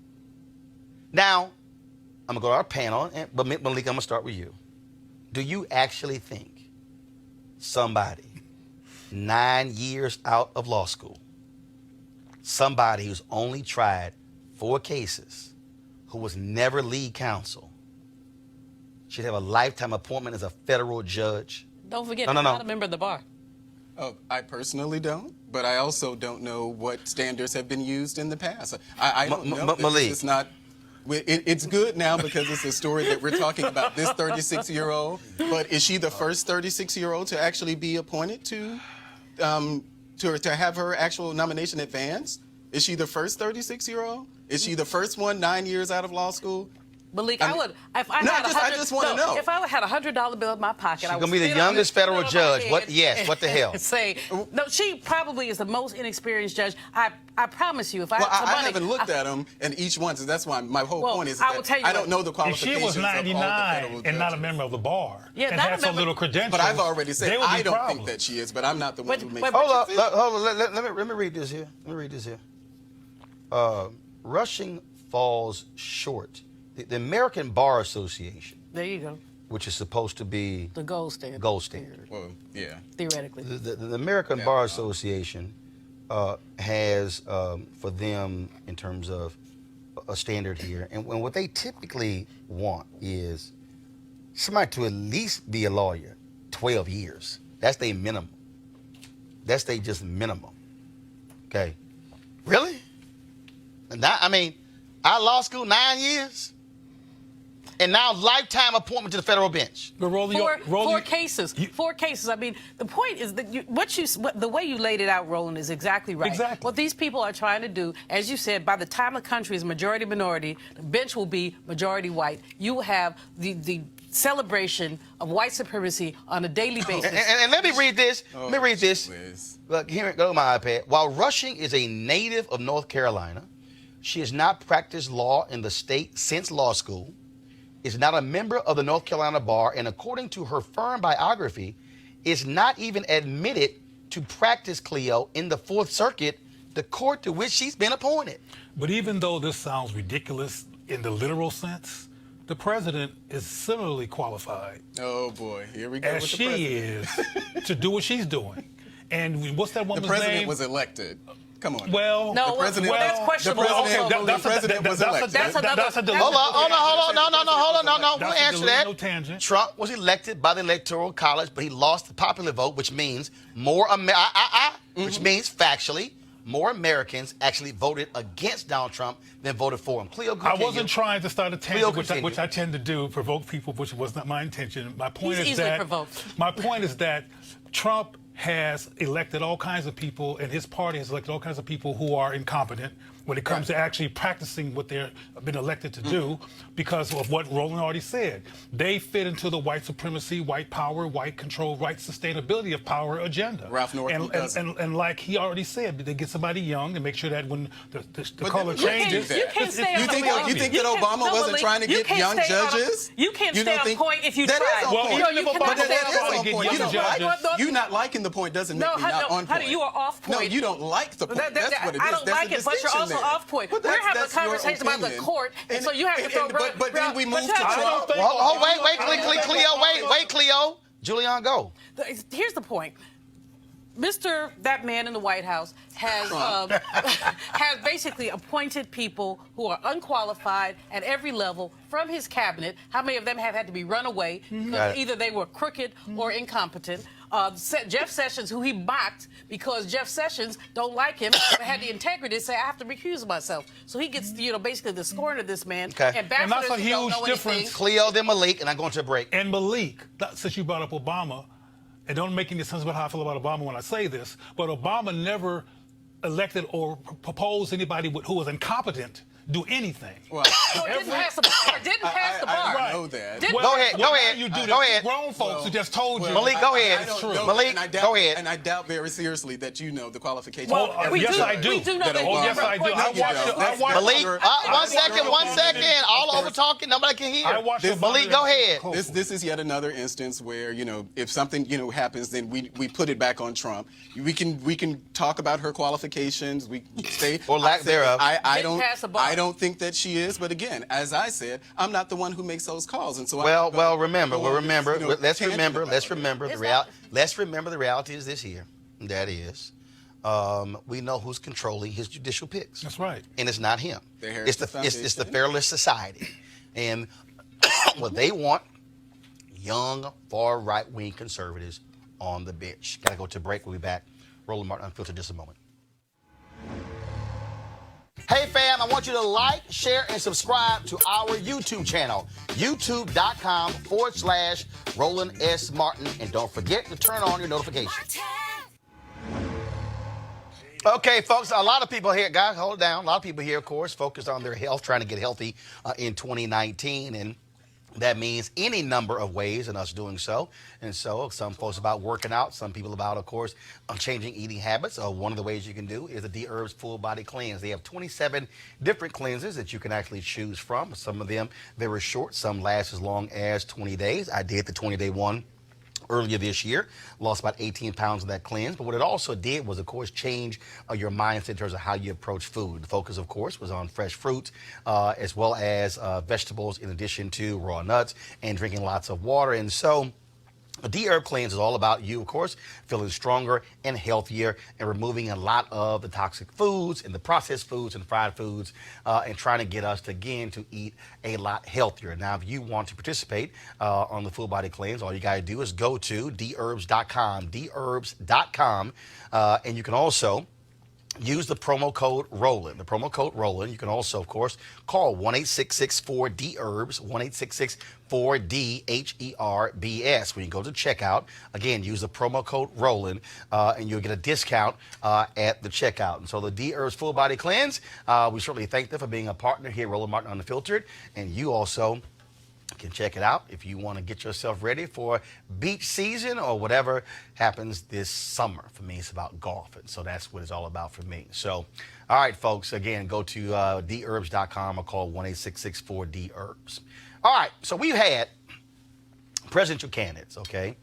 Now, I'm going to go to our panel, but Malik, I'm going to start with you. Do you actually think somebody 9 years out of law school, somebody who's only tried 4 cases, who was never lead counsel, should have a lifetime appointment as a federal judge? Don't forget, No. I'm not a member of the bar. Oh, I personally don't, but I also don't know what standards have been used in the past. I don't know. Malik. It's not. It's good now because it's a story that we're talking about this 36-year-old. But is she the first 36-year-old to actually be appointed to have her actual nomination advanced? Is she the first 36-year-old? Is she the first one 9 years out of law school? Malik, I would. If I No, had I just wanna know. If I had $100 bill in my pocket, She's I would gonna be the sit on youngest it, federal put it on judge. my What- head yes, what the hell? and say, no, she probably is the most inexperienced judge. I promise you, if I Well, had some I money, haven't looked at them and each one, so that's why my whole Well, point is I will that tell you I what- don't know the If qualifications she was of all the 99 federal and not a judges. member of the bar Yeah, and not a had so member- little credentials, But I've already said there would I be don't problems. think that she is, but I'm not the one who makes. but- Hold on. Let me read this here. Rushing falls short. The American Bar Association, there you go, which is supposed to be the gold standard. gold standard. Well, yeah. Theoretically. The American Bar Association has for them in terms of a standard here, and what they typically want is somebody to at least be a lawyer 12 years. That's their minimum. That's their just minimum. Okay, really? And that, I mean, our law school 9 years, and now lifetime appointment to the federal bench. But Four cases. 4 cases. I mean, the point is that the way you laid it out, Roland, is exactly right. Exactly. What these people are trying to do, as you said, by the time the country is majority minority, the bench will be majority white. You will have the celebration of white supremacy on a daily basis. And let me read this. Oh, let me read this. please. Look, here it goes, my iPad. While Rushing is a native of North Carolina, she has not practiced law in the state since law school, is not a member of the North Carolina bar, and according to her firm biography, is not even admitted to practice, Cleo, in the Fourth Circuit, the court to which she's been appointed. But even though this sounds ridiculous in the literal sense, the president is similarly qualified, Oh boy, here we go. as with the she president. is, to do what she's doing. And what's that The woman's president name? was elected. Come on. Well, No, the president, well, that's questionable. the president was elected. That's another- that's a Hold on. No. We'll That's a answer that. no tangent. Trump was elected by the Electoral College, but he lost the popular vote, which means which means factually more Americans actually voted against Donald Trump than voted for him. Cleo, I continue. wasn't trying to start a Cleo, tangent, which I tend to do, provoke people, which was not my intention. My point He's is easily that provoked. my point is that Trump has elected all kinds of people, and his party has elected all kinds of people who are incompetent when it comes to actually practicing what they've been elected to do, because of what Roland already said. They fit into the white supremacy, white power, white control, white sustainability of power agenda. Ralph Northam doesn't. and like he already said, they get somebody young and make sure that when the But color you can't changes. do that. You can't stay You on think the that- you think that Obama wasn't trying to get young judges? You can't You stay don't on think- point if you That try. is on Well, point. even if you Obama cannot But stay that on is point. on get point. young You don't judges. like, you not liking the point doesn't make me not on point. Honey, you are off point. No, you don't like the point. That's what it is. I don't There's like a it, but you're distinction also there. off point. But We're having a that's your conversation about the opinion. court, and so you have to throw. But then we move to I don't Trump. think- Wait, Cleo. Wait, Cleo. Julian, go. Here's the point. That man in the White House has has basically appointed people who are unqualified at every level from his cabinet. How many of them have had to be run away because either they were crooked or incompetent? Jeff Sessions, who he mocked because Jeff Sessions don't like him, but had the integrity to say, I have to recuse myself. So he gets, basically the scorn of this man. Okay. And And that's a who don't huge know difference. anything. Cleo, then Malik, and I'm going to a break. And Malik, since you brought up Obama, and don't make any sense about how I feel about Obama when I say this, but Obama never elected or proposed anybody who was incompetent do anything. Well, So it didn't pass the bar. I know that. Didn't- Go ahead. Well, now you do Go this. ahead. Grown folks who just told you. Malik, go ahead. I don't true. know, Malik, and I doubt, go ahead. And I doubt very seriously that you know the qualifications. Well, of every we yes, do. judge. I do. We do know That that. Obama- yes, I do. I watched Malik, one second. Of All course. over talking. Nobody can hear. I watched Obama. Malik, go ahead. Cool. This is yet another instance where, if something happens, then we put it back on Trump. We can talk about her qualifications. We say Or lack thereof. I Didn't pass the bar. don't think that she is. But again, as I said, I'm not the one who makes those calls, and so Remember. Let's remember It's the reality. Let's remember the reality is this here. That is, we know who's controlling his judicial picks. That's right. And it's not him. The It's the Heritage it's the Foundation. Fairless Society, and what they want, young far right wing conservatives on the bench. Got to go to break. We'll be back. Roland Martin Unfiltered, just a moment. Hey fam, I want you to like, share, and subscribe to our YouTube channel, youtube.com/Roland S. Martin. And don't forget to turn on your notifications. Okay, folks, a lot of people here, guys, hold it down. A lot of people here, of course, focused on their health, trying to get healthy in 2019. And that means any number of ways in us doing so. And so some folks about working out, some people about, of course, changing eating habits. One of the ways you can do is the Dherbs Full Body Cleanse. They have 27 different cleanses that you can actually choose from. Some of them very short, some last as long as 20 days. I did the 20-day one earlier this year, lost about 18 pounds of that cleanse. But what it also did was, of course, change your mindset in terms of how you approach food. The focus, of course, was on fresh fruits as well as vegetables, in addition to raw nuts, and drinking lots of water. And so the Dherb Cleanse is all about you, of course, feeling stronger and healthier and removing a lot of the toxic foods and the processed foods and fried foods and trying to get us, to eat a lot healthier. Now, if you want to participate on the Full Body Cleanse, all you got to do is go to Dherbs.com, Dherbs.com, and you can also use the promo code Roland. The promo code Roland. You can also, of course, call 1-866-4-DHERBS, 1-866-4-DHERBS. When you go to checkout, again, use the promo code Roland, and you'll get a discount at the checkout. And so the Dherbs Full Body Cleanse, we certainly thank them for being a partner here at Roland Martin Unfiltered. And you also can check it out if you want to get yourself ready for beach season or whatever happens this summer. For me, it's about golf, and so that's what it's all about for me. So, all right, folks, again, go to Dherbs.com or call 1-866-4-DHERBS. All right, so we've had presidential candidates, okay,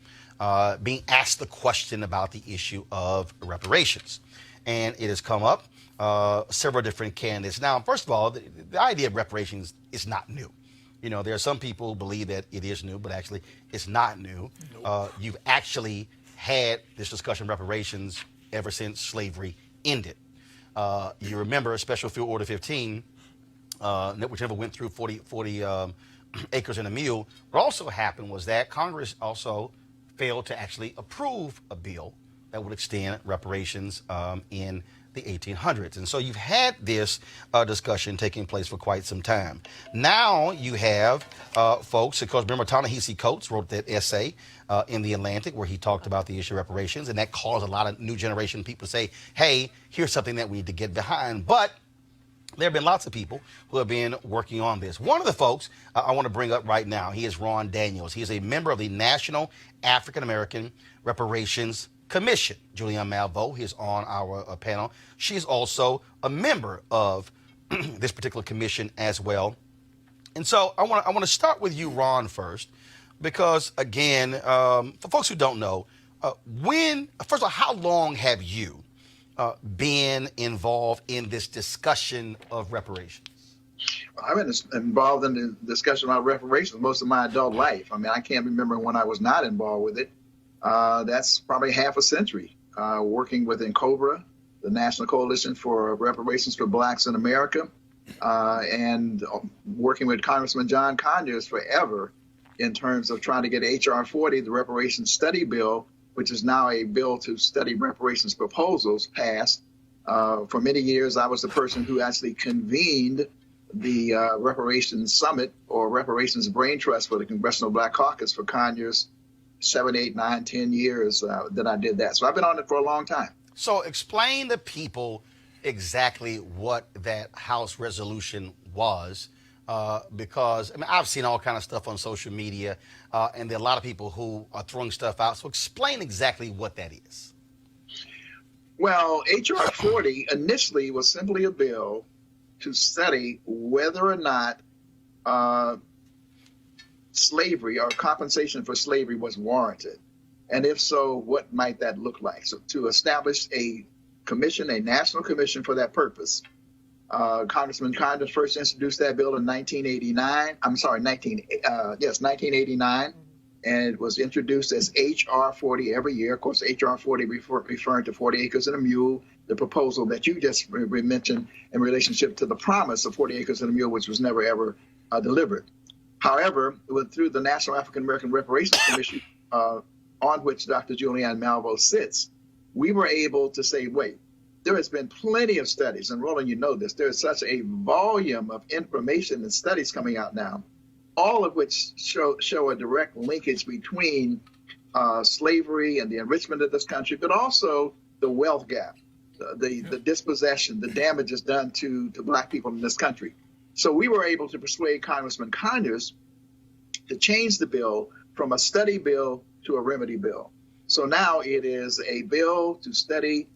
being asked the question about the issue of reparations, and it has come up, several different candidates. Now, first of all, the idea of reparations is not new. You know, there are some people who believe that it is new, but actually it's not new. Nope. You've actually had this discussion of reparations ever since slavery ended. You remember Special Field Order 15, which never went through 40 acres and a mule. What also happened was that Congress also failed to actually approve a bill that would extend reparations in the 1800s. And so you've had this discussion taking place for quite some time. Now you have folks, of course, remember Ta-Nehisi Coates wrote that essay in The Atlantic where he talked about the issue of reparations, and that caused a lot of new generation people to say, hey, here's something that we need to get behind. But there have been lots of people who have been working on this. One of the folks I want to bring up right now, he is Ron Daniels. He is a member of the National African American Reparations Commission. Julianne Malveaux is on our panel. She's also a member of this particular commission as well. And so I want to start with you, Ron, first, because again, for folks who don't know, first of all, how long have you been involved in this discussion of reparations? I've been involved in the discussion about reparations most of my adult life. I mean, I can't remember when I was not involved with it. That's probably half a century, working with NCOBRA, the National Coalition for Reparations for Blacks in America, and working with Congressman John Conyers forever in terms of trying to get H.R. 40, the Reparations Study Bill, which is now a bill to study reparations proposals, passed. For many years, I was the person who actually convened the Reparations Summit or Reparations Brain Trust for the Congressional Black Caucus for Conyers. 7, 8, 9, 10 years that I did that. So I've been on it for a long time. So explain to people exactly what that House resolution was, because I mean, I've seen all kind of stuff on social media, and there are a lot of people who are throwing stuff out. So explain exactly what that is. Well, H.R. 40 initially was simply a bill to study whether or not slavery or compensation for slavery was warranted. And if so, what might that look like? So to establish a commission, a national commission for that purpose. Congressman Conyers first introduced that bill in 1989. And it was introduced as H.R. 40 every year. Of course, H.R. 40 referring to 40 acres and a mule, the proposal that you just mentioned in relationship to the promise of 40 acres and a mule, which was never, ever delivered. However, through the National African American Reparations Commission, on which Dr. Julianne Malveaux sits, we were able to say, wait, there has been plenty of studies, and Roland, you know this, there is such a volume of information and studies coming out now, all of which show a direct linkage between slavery and the enrichment of this country, but also the wealth gap, the dispossession, the damages done to Black people in this country. So we were able to persuade Congressman Conyers to change the bill from a study bill to a remedy bill. So now it is a bill to study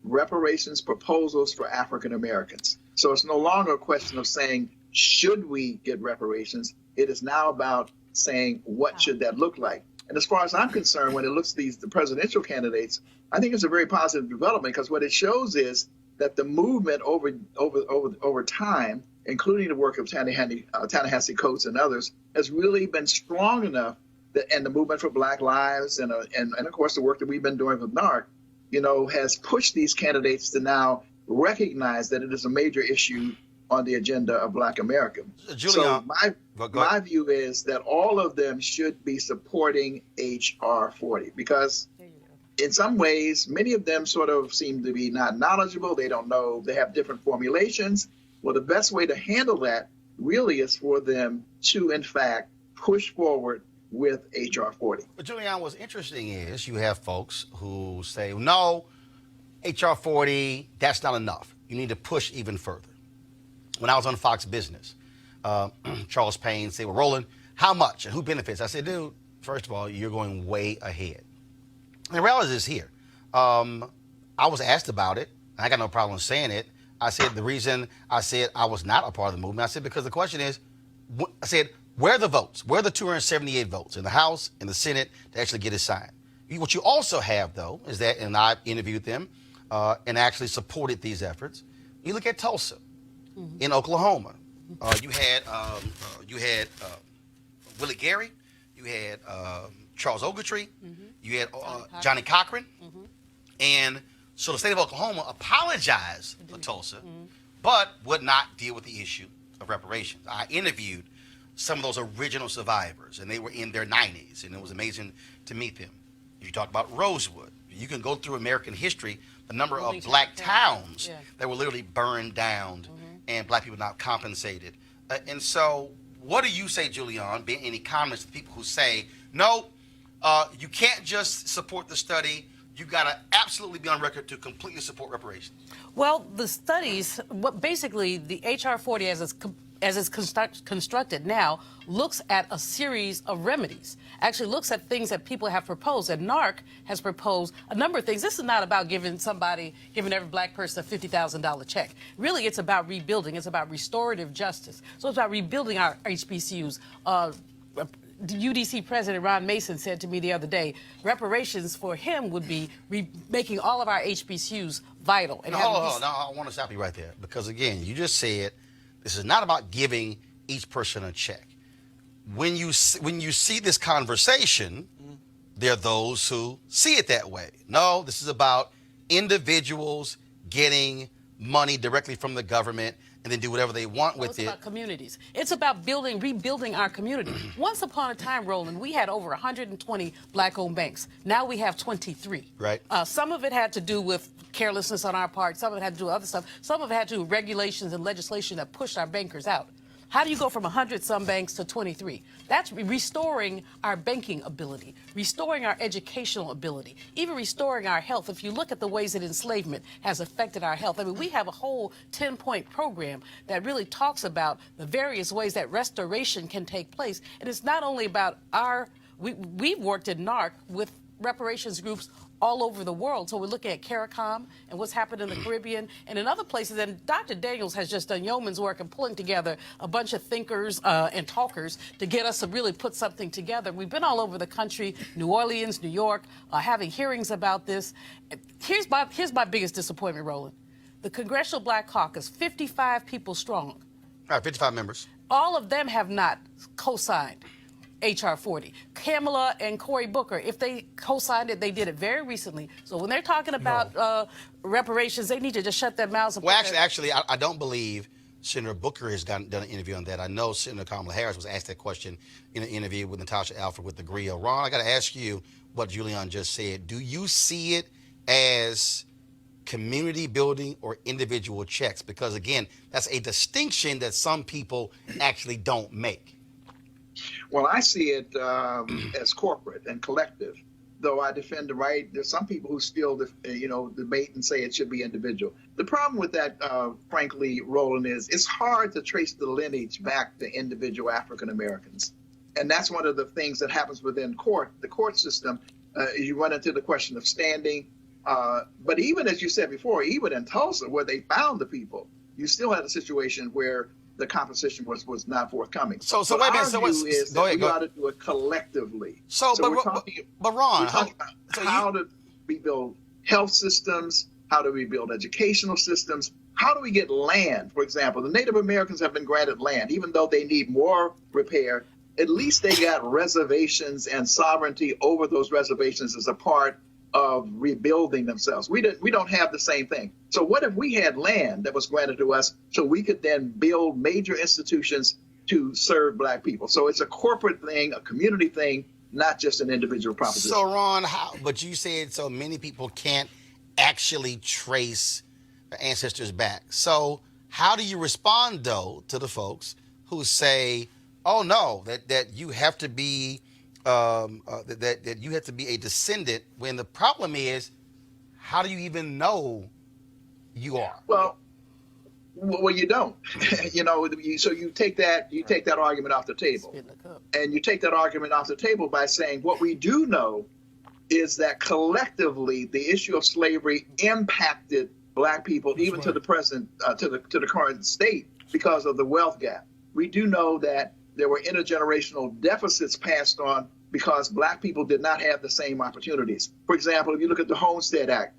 reparations proposals for African Americans. So it's no longer a question of saying, should we get reparations? It is now about saying, what should that look like? And as far as I'm concerned, when it looks at the presidential candidates, I think it's a very positive development, because what it shows is that the movement over time, including the work of Ta-Nehisi Coates and others, has really been strong enough and the movement for Black Lives and of course the work that we've been doing with NARC, has pushed these candidates to now recognize that it is a major issue on the agenda of Black America. Julian, so my view is that all of them should be supporting H.R. 40, because in some ways, many of them sort of seem to be not knowledgeable. They don't know. They have different formulations. Well, the best way to handle that really is for them to, in fact, push forward with HR 40. But Julian, what's interesting is you have folks who say, no, HR 40, that's not enough. You need to push even further. When I was on Fox Business, Charles Payne said, well, Roland, how much and who benefits? I said, dude, first of all, you're going way ahead. And the reality is here. I was asked about it. I got no problem saying it. I said the reason I said I was not a part of the movement, I said because the question is, I said, where are the votes? Where are the 278 votes in the House, in the Senate to actually get it signed? What you also have, though, is that, and I interviewed them and actually supported these efforts. You look at Tulsa, in Oklahoma. You had Willie Gary. You had Charles Ogletree. You had Johnny Cochran. And so the state of Oklahoma apologized for Tulsa, but would not deal with the issue of reparations. I interviewed some of those original survivors, and they were in their 90s, and it was amazing to meet them. If you talk about Rosewood, you can go through American history, the number of black towns that were literally burned down and black people not compensated. And so what do you say, Julian, being any comments to people who say, no, you can't just support the study, you got to absolutely be on record to completely support reparations? Well, the studies, basically the HR 40 as it's constructed now, looks at a series of remedies, actually looks at things that people have proposed. And NARC has proposed a number of things. This is not about giving every black person a $50,000 check. Really, it's about rebuilding. It's about restorative justice. So it's about rebuilding our HBCUs. The UDC President Ron Mason said to me the other day, reparations for him would be making all of our HBCUs vital. And hold on. I want to stop you right there. Because, again, you just said this is not about giving each person a check. When you see this conversation, there are those who see it that way. No, this is about individuals getting money directly from the government and then do whatever they want with it. It's about communities. It's about rebuilding our community. Once upon a time, Roland, we had over 120 black-owned banks. Now we have 23. Right. Some of it had to do with carelessness on our part. Some of it had to do with other stuff. Some of it had to do with regulations and legislation that pushed our bankers out. How do you go from 100-some banks to 23? That's restoring our banking ability, restoring our educational ability, even restoring our health. If you look at the ways that enslavement has affected our health, I mean, we have a whole 10-point program that really talks about the various ways that restoration can take place. And it's not only about we've worked in NARC with reparations groups all over the world. So we're looking at CARICOM and what's happened in the Caribbean and in other places. And Dr. Daniels has just done yeoman's work in pulling together a bunch of thinkers and talkers to get us to really put something together. We've been all over the country, New Orleans, New York, having hearings about this. Here's my biggest disappointment, Roland. The Congressional Black Caucus, 55 people strong. All right, 55 members. All of them have not co-signed HR 40. Kamala and Cory Booker, if they co-signed it, they did it very recently. So when they're talking about reparations, they need to just shut their mouths. Well, actually, I don't believe Senator Booker has done an interview on that. I know Senator Kamala Harris was asked that question in an interview with Natasha Alford with the Grill. Ron, I got to ask you what Julian just said. Do you see it as community building or individual checks? Because, again, that's a distinction that some people actually don't make. Well, I see it as corporate and collective, though I defend the right. There's some people who still, debate and say it should be individual. The problem with that, frankly, Roland, is it's hard to trace the lineage back to individual African Americans. And that's one of the things that happens within the court system. You run into the question of standing. But even as you said before, even in Tulsa, where they found the people, you still had a situation where the compensation was not forthcoming. So wait a minute. So we got to do it collectively. But Ron, how to rebuild health systems? How do we build educational systems? How do we get land? For example, the Native Americans have been granted land, even though they need more repair. At least they got reservations and sovereignty over those reservations as a part of rebuilding themselves. We don't have the same thing. So what if we had land that was granted to us so we could then build major institutions to serve black people? So it's a corporate thing, a community thing, not just an individual proposition. So, Ron, but you said so many people can't actually trace the ancestors back. So how do you respond, though, to the folks who say, oh, no, that you have to be that you have to be a descendant, when the problem is, how do you even know you are? Well, you don't. So you take that argument off the table, and you take that argument off the table by saying what we do know is that collectively the issue of slavery impacted Black people, even to the present, to the current state, because of the wealth gap. We do know that there were intergenerational deficits passed on because Black people did not have the same opportunities. For example, if you look at the Homestead Act,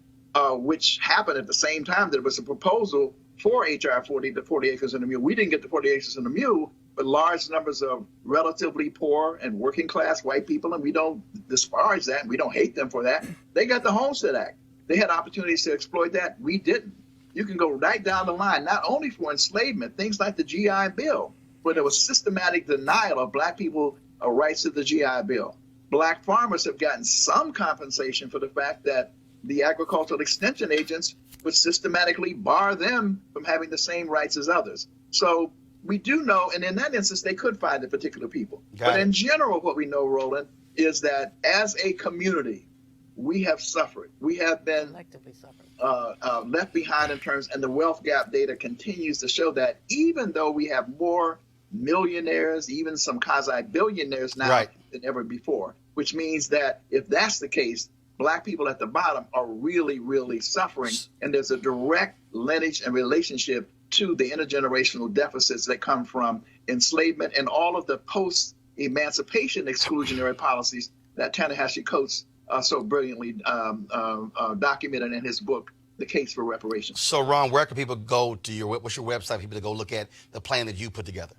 which happened at the same time that it was a proposal for HR 40, the 40 acres and a mule. We didn't get the 40 acres and a mule, but large numbers of relatively poor and working class white people, and we don't disparage that, and we don't hate them for that. They got the Homestead Act. They had opportunities to exploit that. We didn't. You can go right down the line, not only for enslavement, things like the GI Bill, where there was systematic denial of Black people rights to the GI Bill. Black farmers have gotten some compensation for the fact that the agricultural extension agents would systematically bar them from having the same rights as others. So we do know, and in that instance, they could find the particular people. But in general, what we know, Roland, is that as a community, we have suffered. We have been left behind in terms, and the wealth gap data continues to show that even though we have more millionaires, even some quasi-billionaires now than ever before, which means that if that's the case, Black people at the bottom are really, really suffering. And there's a direct lineage and relationship to the intergenerational deficits that come from enslavement and all of the post-emancipation exclusionary policies that Ta-Nehisi Coates so brilliantly documented in his book, The Case for Reparations. So, Ron, where can people go to what's your website for people to go look at the plan that you put together?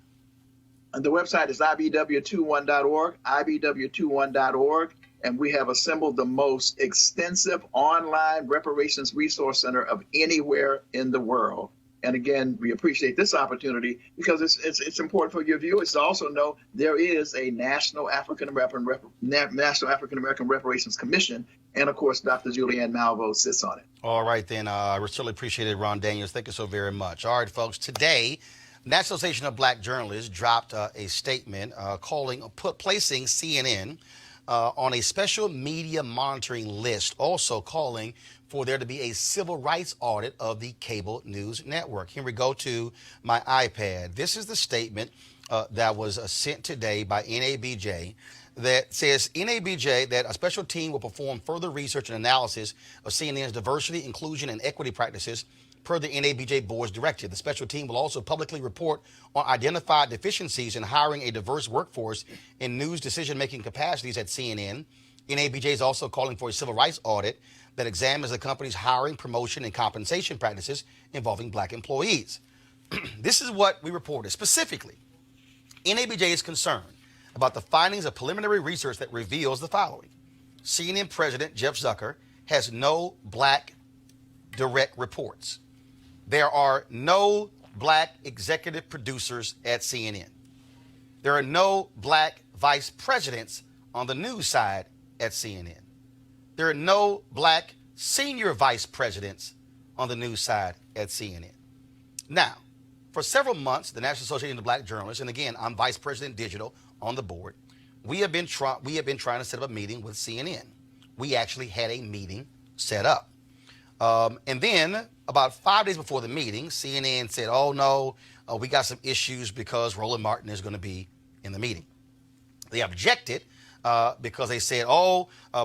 And the website is ibw21.org, ibw21.org. And we have assembled the most extensive online reparations resource center of anywhere in the world. And again, we appreciate this opportunity because it's important for your viewers to also know there is a National African American Reparations Commission. And of course, Dr. Julianne Malveaux sits on it. All right, then. I really appreciate it, Ron Daniels. Thank you so very much. All right, folks. Today, National Association of Black Journalists dropped a statement placing CNN on a special media monitoring list, also calling for there to be a civil rights audit of the cable news network. Here we go to my iPad. This is the statement that was sent today by NABJ that says, NABJ, that a special team will perform further research and analysis of CNN's diversity, inclusion, and equity practices per the NABJ board's directive. The special team will also publicly report on identified deficiencies in hiring a diverse workforce in news decision-making capacities at CNN. NABJ is also calling for a civil rights audit that examines the company's hiring, promotion, and compensation practices involving Black employees. This is what we reported. Specifically, NABJ is concerned about the findings of preliminary research that reveals the following. CNN President Jeff Zucker has no Black direct reports. There are no Black executive producers at CNN. There are no Black vice presidents on the news side at CNN. There are no Black senior vice presidents on the news side at CNN. Now, for several months, the National Association of Black Journalists, and again, I'm Vice President Digital on the board, we have been trying to set up a meeting with CNN. We actually had a meeting set up. And then about 5 days before the meeting, CNN said, oh, no, we got some issues because Roland Martin is going to be in the meeting. They objected because they said,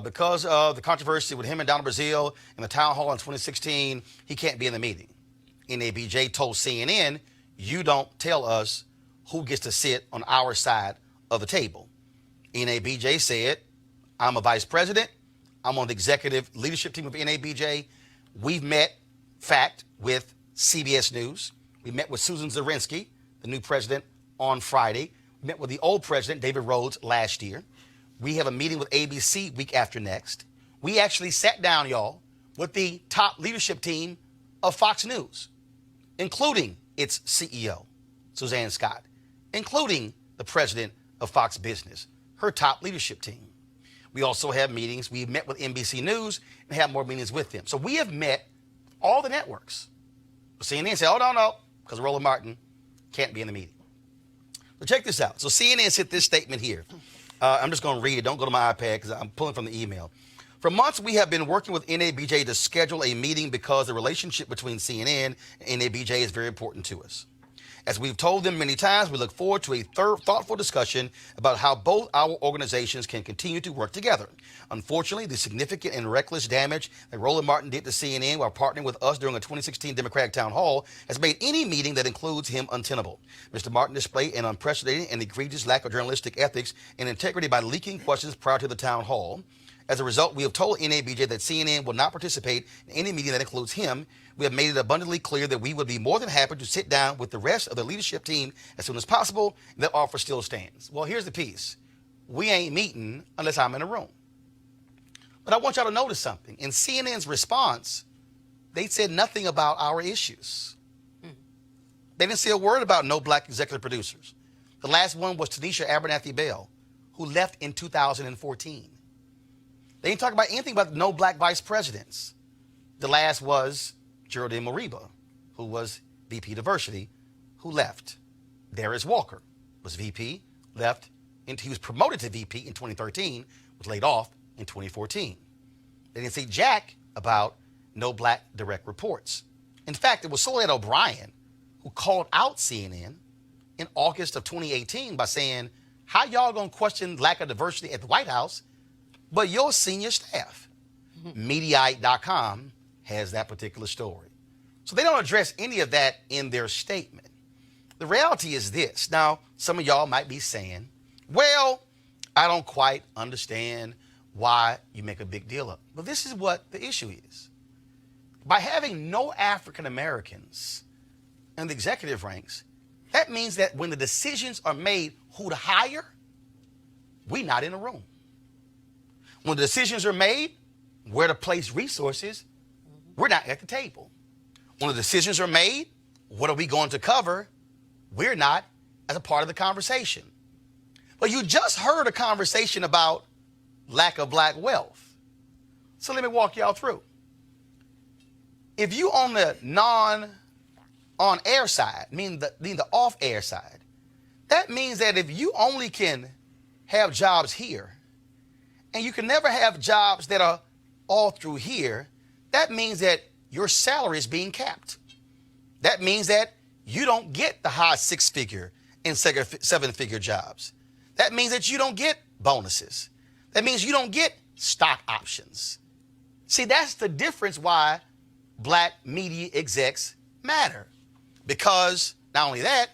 because of the controversy with him and Donna Brazile in the town hall in 2016, he can't be in the meeting. NABJ told CNN, you don't tell us who gets to sit on our side of the table. NABJ said, I'm a vice president. I'm on the executive leadership team of NABJ. We've met, with CBS News. We met with Susan Zirinsky, the new president, on Friday. We met with the old president, David Rhodes, last year. We have a meeting with ABC week after next. We actually sat down, y'all, with the top leadership team of Fox News, including its CEO, Suzanne Scott, including the president of Fox Business, her top leadership team. We also have meetings. We've met with NBC News and have more meetings with them. So we have met all the networks. CNN said, oh, no, because Roland Martin can't be in the meeting. So check this out. So CNN sent this statement here. I'm just going to read it. Don't go to my iPad because I'm pulling from the email. For months, we have been working with NABJ to schedule a meeting because the relationship between CNN and NABJ is very important to us. As we've told them many times, we look forward to a thoughtful discussion about how both our organizations can continue to work together. Unfortunately, the significant and reckless damage that Roland Martin did to CNN while partnering with us during a 2016 Democratic town hall has made any meeting that includes him untenable. Mr. Martin displayed an unprecedented and egregious lack of journalistic ethics and integrity by leaking questions prior to the town hall. As a result, we have told NABJ that CNN will not participate in any meeting that includes him. We have made it abundantly clear that we would be more than happy to sit down with the rest of the leadership team as soon as possible, and that offer still stands. Well, here's the piece. We ain't meeting unless I'm in a room. But I want y'all to notice something. In CNN's response, they said nothing about our issues. They didn't say a word about no black executive producers. The last one was Tanisha Abernathy Bell, who left in 2014. They didn't talk about anything about no black vice presidents. The last was Geraldine Moriba, who was VP Diversity, who left. Darius Walker was VP, left, and he was promoted to VP in 2013, was laid off in 2014. They didn't say jack about no black direct reports. In fact, it was Soledad O'Brien who called out CNN in August of 2018 by saying, how y'all gonna question lack of diversity at the White House, but your senior staff? Mediaite.com has that particular story. So they don't address any of that in their statement. The reality is this. Now, some of y'all might be saying, well, I don't quite understand why you make a big deal of it. But this is what the issue is. By having no African Americans in the executive ranks, that means that when the decisions are made who to hire, we're not in the room. When the decisions are made where to place resources, we're not at the table. When the decisions are made, what are we going to cover? We're not as a part of the conversation. But you just heard a conversation about lack of black wealth. So let me walk y'all through. If you on the on-air side, meaning the off-air side, that means that if you only can have jobs here, and you can never have jobs that are all through here, that means that your salary is being capped. That means that you don't get the high six-figure and seven-figure jobs. That means that you don't get bonuses. That means you don't get stock options. See, that's the difference why black media execs matter. Because not only that,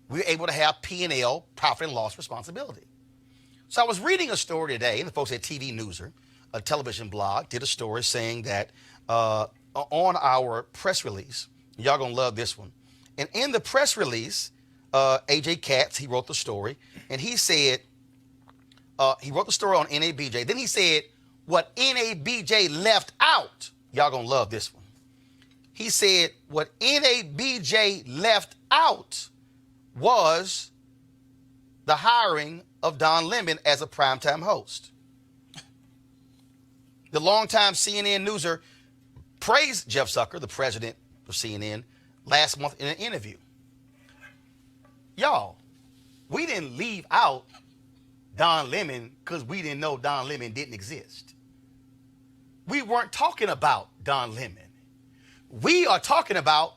we're able to have P&L, profit and loss responsibility. So I was reading a story today, and the folks at TV Newser, a television blog, did a story saying that on our press release, y'all gonna love this one. And in the press release, AJ Katz, he wrote the story, and he said, he wrote the story on NABJ. Then he said, what NABJ left out, y'all gonna love this one. He said, what NABJ left out was the hiring of Don Lemon as a primetime host. The longtime CNN newser praised Jeff Zucker, the president of CNN, last month in an interview. Y'all, we didn't leave out Don Lemon because we didn't know Don Lemon didn't exist. We weren't talking about Don Lemon. We are talking about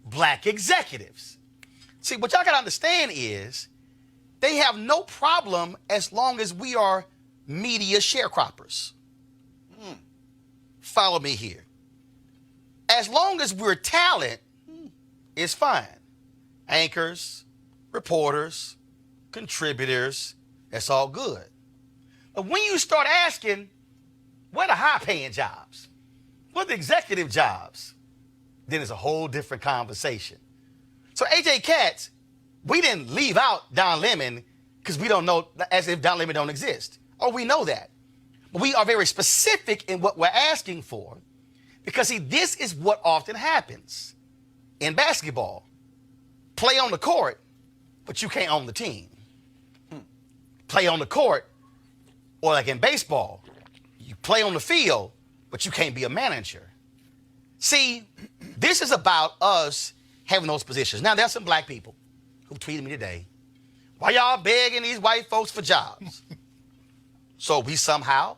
black executives. See, what y'all got to understand is they have no problem as long as we are media sharecroppers. Follow me here. As long as we're talent, it's fine. Anchors, reporters, contributors, that's all good. But when you start asking, what are high-paying jobs? What are the executive jobs? Then it's a whole different conversation. So AJ Katz, we didn't leave out Don Lemon because we don't know, as if Don Lemon don't exist. Oh, we know that. But we are very specific in what we're asking for because, see, this is what often happens in basketball. Play on the court, but you can't own the team. Play on the court, Or like in baseball, you play on the field, but you can't be a manager. See, this is about us having those positions. Now, there's some black people who tweeted me today, why y'all begging these white folks for jobs? So we somehow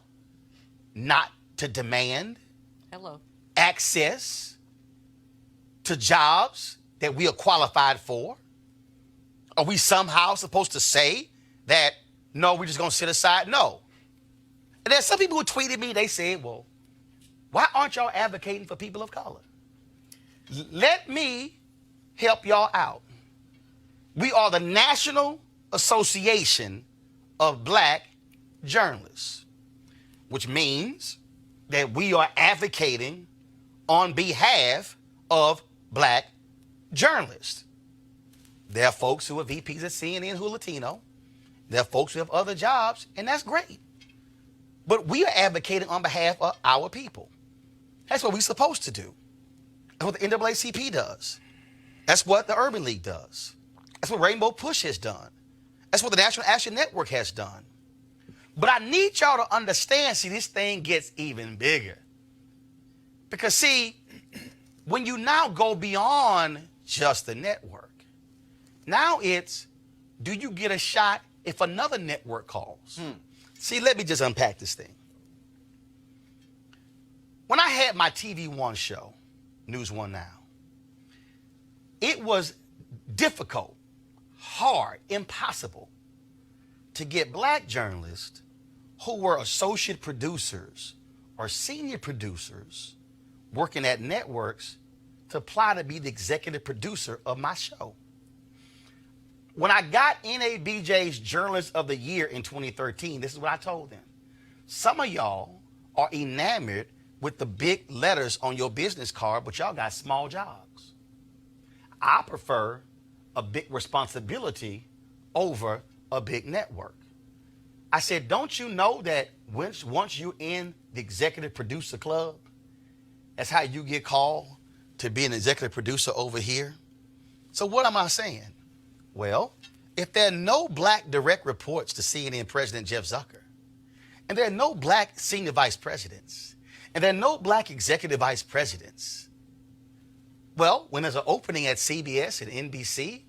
not to demand access to jobs that we are qualified for? Are we somehow supposed to say that, no, we're just going to sit aside? No. And there's some people who tweeted me, they said, well, why aren't y'all advocating for people of color? Let me help y'all out. We are the National Association of Black Journalists, which means that we are advocating on behalf of black journalists. There are folks who are VPs at CNN who are Latino. There are folks who have other jobs, and that's great. But we are advocating on behalf of our people. That's what we're supposed to do. That's what the NAACP does. That's what the Urban League does. That's what Rainbow Push has done. That's what the National Action Network has done. But I need y'all to understand, see, this thing gets even bigger. Because, see, when you now go beyond just the network, now it's, do you get a shot if another network calls? See, let me just unpack this thing. When I had my TV One show, News One Now, it was difficult, hard, impossible to get black journalists who were associate producers or senior producers working at networks to apply to be the executive producer of my show. When I got NABJ's Journalist of the Year in 2013, this is what I told them. Some of y'all are enamored with the big letters on your business card, but y'all got small jobs. I prefer a big responsibility over a big network. I said, don't you know that once you're in the executive producer club, that's how you get called to be an executive producer over here? So what am I saying? Well, if there are no black direct reports to CNN President Jeff Zucker, and there are no black senior vice presidents, and there are no black executive vice presidents, well, when there's an opening at CBS, at NBC,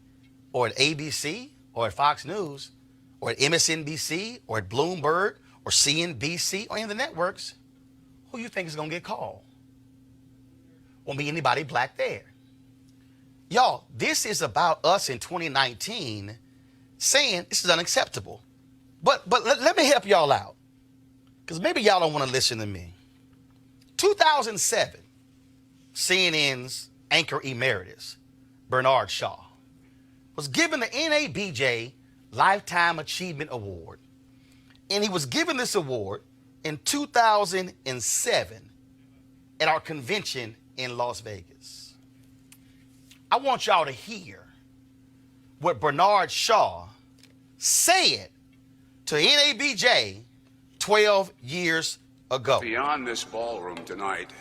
or at ABC, or at Fox News, or at MSNBC, or at Bloomberg, or CNBC, or any of the networks, who you think is going to get called? Won't be anybody black there. Y'all, this is about us in 2019 saying this is unacceptable. But let me help y'all out, because maybe y'all don't want to listen to me. 2007, CNN's anchor emeritus, Bernard Shaw, was given the NABJ Lifetime Achievement Award. And he was given this award in 2007 at our convention in Las Vegas. I want y'all to hear what Bernard Shaw said to NABJ 12 years ago. Beyond this ballroom tonight,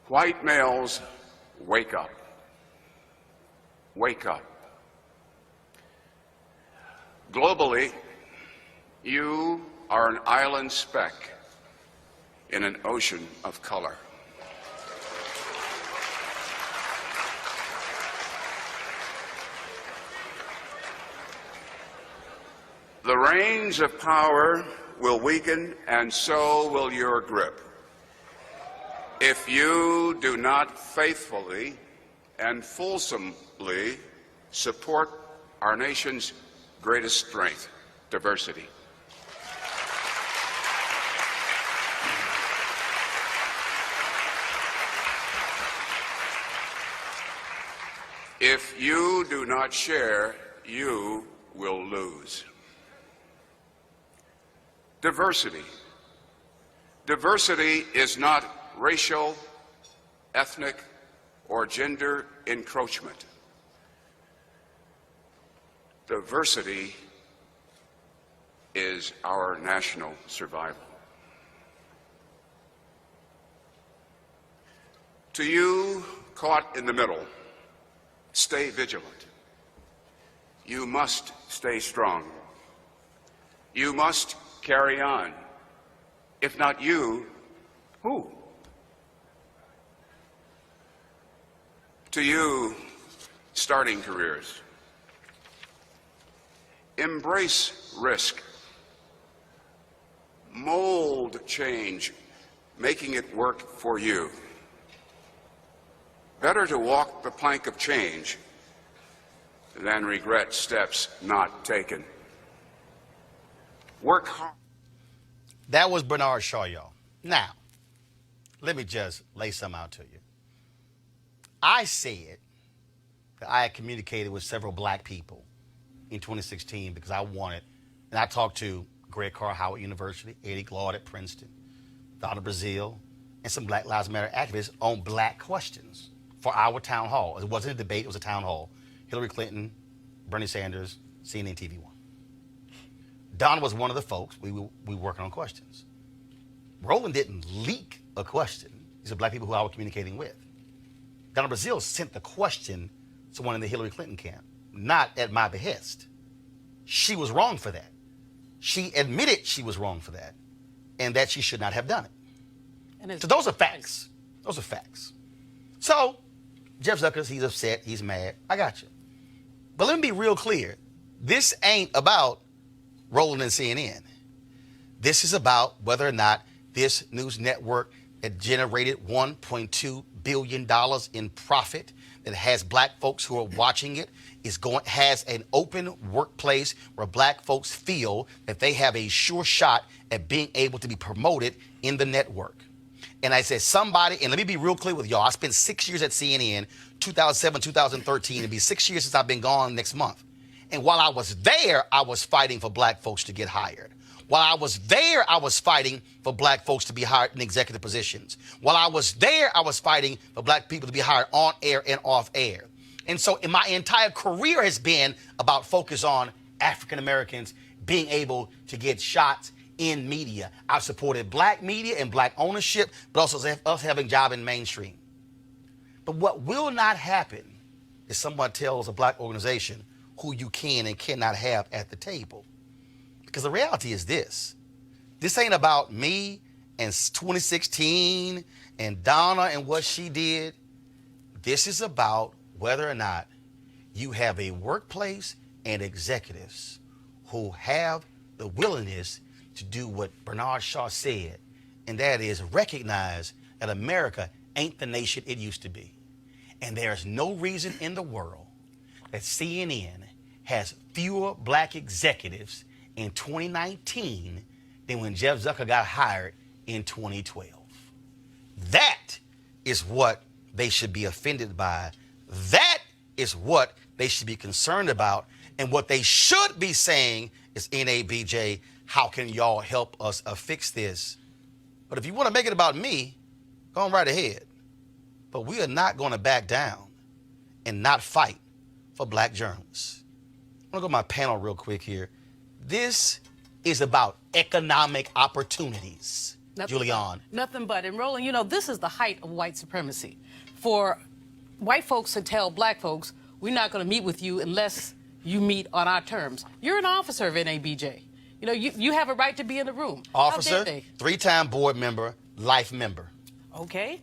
white males, wake up. Wake up. Globally, you are an island speck in an ocean of color. The reins of power will weaken, and so will your grip, if you do not faithfully and fulsomely support our nation's greatest strength, diversity. If you do not share, you will lose. Diversity. Diversity is not racial, ethnic, or gender encroachment. Diversity is our national survival. To you caught in the middle, stay vigilant. You must stay strong. You must carry on. If not you, who? To you, starting careers, embrace risk. Mold change, making it work for you. Better to walk the plank of change than regret steps not taken. Work hard. That was Bernard Shaw, y'all. Now, let me just lay some out to you. I said that I had communicated with several black people in 2016 because I wanted, and I talked to Greg Carr, Howard University, Eddie Glaude at Princeton, Donna Brazile, and some Black Lives Matter activists on black questions for our town hall. It wasn't a debate, it was a town hall. Hillary Clinton, Bernie Sanders, CNN TV1. Donna was one of the folks we were working on questions. Roland didn't leak a question. These are black people who I was communicating with. Donna Brazile sent the question to someone in the Hillary Clinton camp, not at my behest. She was wrong for that. She admitted she was wrong for that and that she should not have done it. So those are facts. Those are facts. So Jeff Zucker, he's upset, he's mad. I got you. But let me be real clear. This ain't about Roland and CNN. This is about whether or not this news network that generated $1.2 billion in profit, that has black folks who are watching it, has an open workplace where black folks feel that they have a sure shot at being able to be promoted in the network. And I said, somebody, and let me be real clear with y'all, I spent 6 years at CNN, 2007, 2013. It'll be 6 years since I've been gone next month. And while I was there, I was fighting for black folks to get hired. While I was there, I was fighting for black folks to be hired in executive positions. While I was there, I was fighting for black people to be hired on air and off air. And so my entire career has been about focus on African Americans being able to get shots in media. I've supported black media and black ownership, but also us having a job in mainstream. But what will not happen is someone tells a black organization who you can and cannot have at the table. Because the reality is this ain't about me and 2016 and Donna and what she did. This is about whether or not you have a workplace and executives who have the willingness to do what Bernard Shaw said, and that is recognize that America ain't the nation it used to be. And there's no reason in the world that CNN has fewer black executives in 2019 than when Jeff Zucker got hired in 2012. That is what they should be offended by. That is what they should be concerned about. And what they should be saying is, NABJ, how can y'all help us fix this? But if you want to make it about me, go on right ahead. But we are not going to back down and not fight for black journalists. I'm going to go to my panel real quick here. This is about economic opportunities, Julianne. Nothing but. And Roland, you know, this is the height of white supremacy. For white folks to tell black folks, we're not going to meet with you unless you meet on our terms. You're an officer of NABJ. You know, you have a right to be in the room. Officer, 3-time board member, life member. Okay.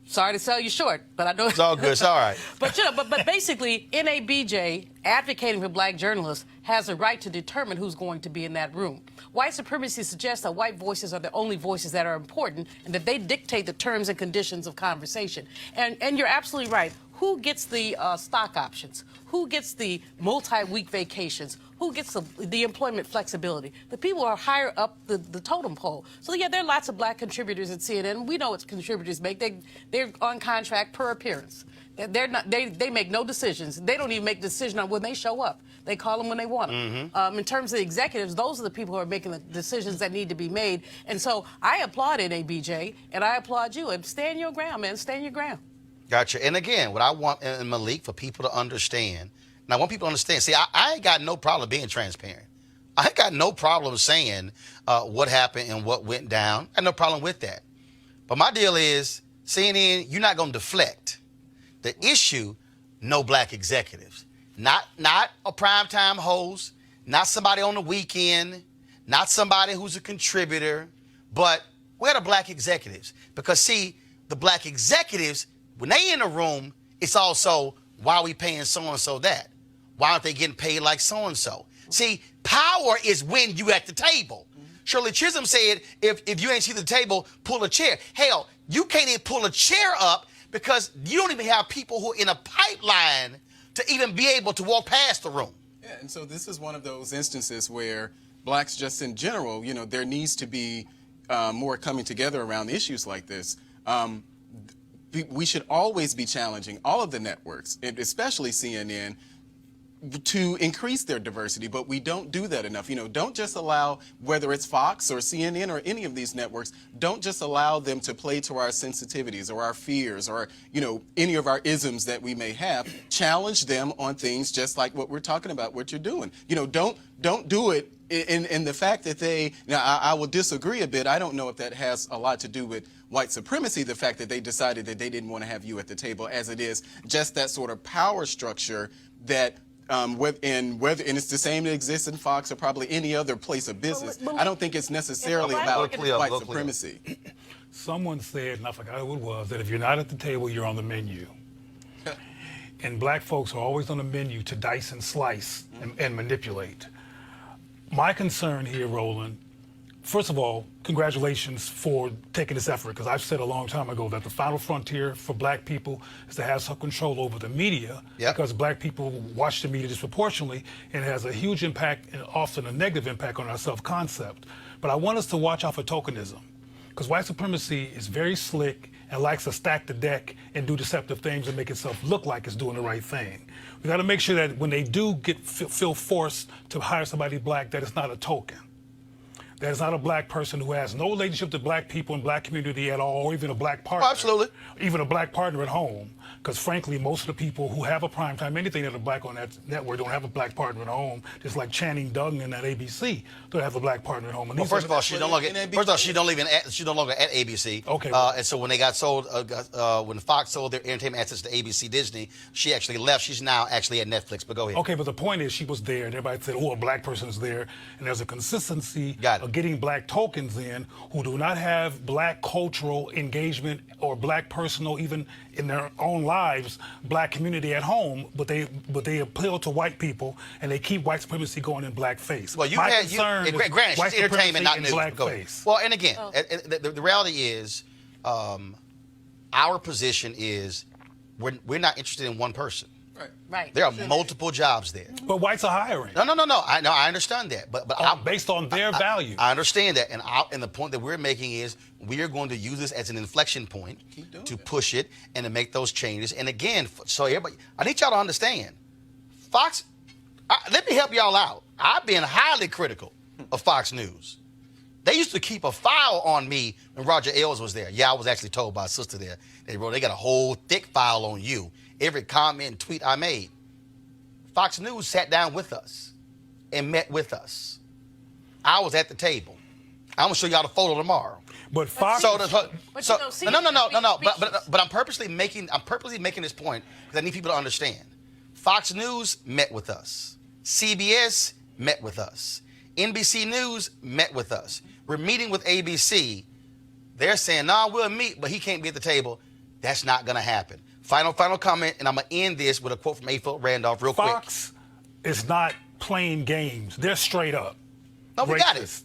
Sorry to sell you short, but I know it's all good. It's all right. But you know, but basically, NABJ advocating for black journalists has a right to determine who's going to be in that room. White supremacy suggests that white voices are the only voices that are important, and that they dictate the terms and conditions of conversation. And you're absolutely right. Who gets the stock options? Who gets the multi-week vacations? Who gets the employment flexibility? The people are higher up the totem pole. So, yeah, there are lots of black contributors at CNN. We know what contributors make. They're on contract per appearance. They make no decisions. They don't even make a decision on when they show up. They call them when they want them. Mm-hmm. In terms of the executives, those are the people who are making the decisions that need to be made. And so I applaud NABJ, and I applaud you. And stand your ground, man. Stand your ground. Gotcha. And again, what I want, Malik, for people to understand, and I want people to understand, see, I ain't got no problem being transparent. I ain't got no problem saying what happened and what went down. I have no problem with that. But my deal is, CNN, you're not going to deflect the issue. No black executives, not a primetime host, not somebody on the weekend, not somebody who's a contributor, but where are the black executives? Because see, the black executives, when they in a room, it's also, why are we paying so-and-so that? Why aren't they getting paid like so-and-so? See, power is when you at the table. Shirley Chisholm said, if you ain't see the table, pull a chair. Hell, you can't even pull a chair up because you don't even have people who are in a pipeline to even be able to walk past the room. Yeah, and so this is one of those instances where blacks just in general, you know, there needs to be more coming together around issues like this. We should always be challenging all of the networks, and especially CNN, to increase their diversity, but we don't do that enough. You know, don't just allow, whether it's Fox or CNN or any of these networks, don't just allow them to play to our sensitivities or our fears or, you know, any of our isms that we may have. Challenge them on things just like what we're talking about, what you're doing. You know, don't do it in the fact that they, now I will disagree a bit. I don't know if that has a lot to do with white supremacy, the fact that they decided that they didn't want to have you at the table, as it is just that sort of power structure that and it's the same that exists in Fox or probably any other place of business. I don't think it's necessarily about white supremacy. Someone said, and I forgot who it was, that if you're not at the table, you're on the menu. And black folks are always on the menu to dice and slice and manipulate. My concern here, Roland, first of all, congratulations for taking this effort, because I've said a long time ago that the final frontier for black people is to have some control over the media, because black people watch the media disproportionately, and it has a huge impact and often a negative impact on our self-concept. But I want us to watch out for tokenism, because white supremacy is very slick and likes to stack the deck and do deceptive things and make itself look like it's doing the right thing. We got to make sure that when they do feel forced to hire somebody black, that it's not a token. There's not a black person who has no relationship to black people in black community at all, or even a black partner. Oh, absolutely. Even a black partner at home. Because frankly, most of the people who have a primetime anything that are black on that network don't have a black partner at home. Just like Channing Duggan and that ABC don't have a black partner at home. And well, first of all, she's no longer at ABC. Okay. And so when they got sold, when Fox sold their entertainment assets to ABC Disney, she actually left. She's now actually at Netflix. But go ahead. Okay, but the point is, she was there, and everybody said, "Oh, a black person is there," and there's a consistency of getting black tokens in who do not have black cultural engagement or black personal, even in their own lives, black community at home, but they appeal to white people and they keep white supremacy going in blackface. Well, granted, she's entertainment, not news. Blackface. Well, and again, the reality is, our position is we're not interested in one person. Right. There are multiple jobs there. But whites are hiring. No. I understand that. But based on their value. I understand that. And the point that we're making is we are going to use this as an inflection point to push it and to make those changes. And again, so everybody, I need y'all to understand, Fox, let me help y'all out. I've been highly critical of Fox News. They used to keep a file on me when Roger Ailes was there. Yeah, I was actually told by a sister there. They got a whole thick file on you. Every comment and tweet I made. Fox News sat down with us and met with us. I was at the table. I'm gonna show y'all the photo tomorrow. But Fox. No. But I'm purposely making this point because I need people to understand. Fox News met with us. CBS met with us. NBC News met with us. We're meeting with ABC. They're saying, "No, we'll meet, but he can't be at the table." That's not gonna happen. Final comment, and I'm going to end this with a quote from A. Philip Randolph real quick. Fox is not playing games. They're straight up No, we racist. got it.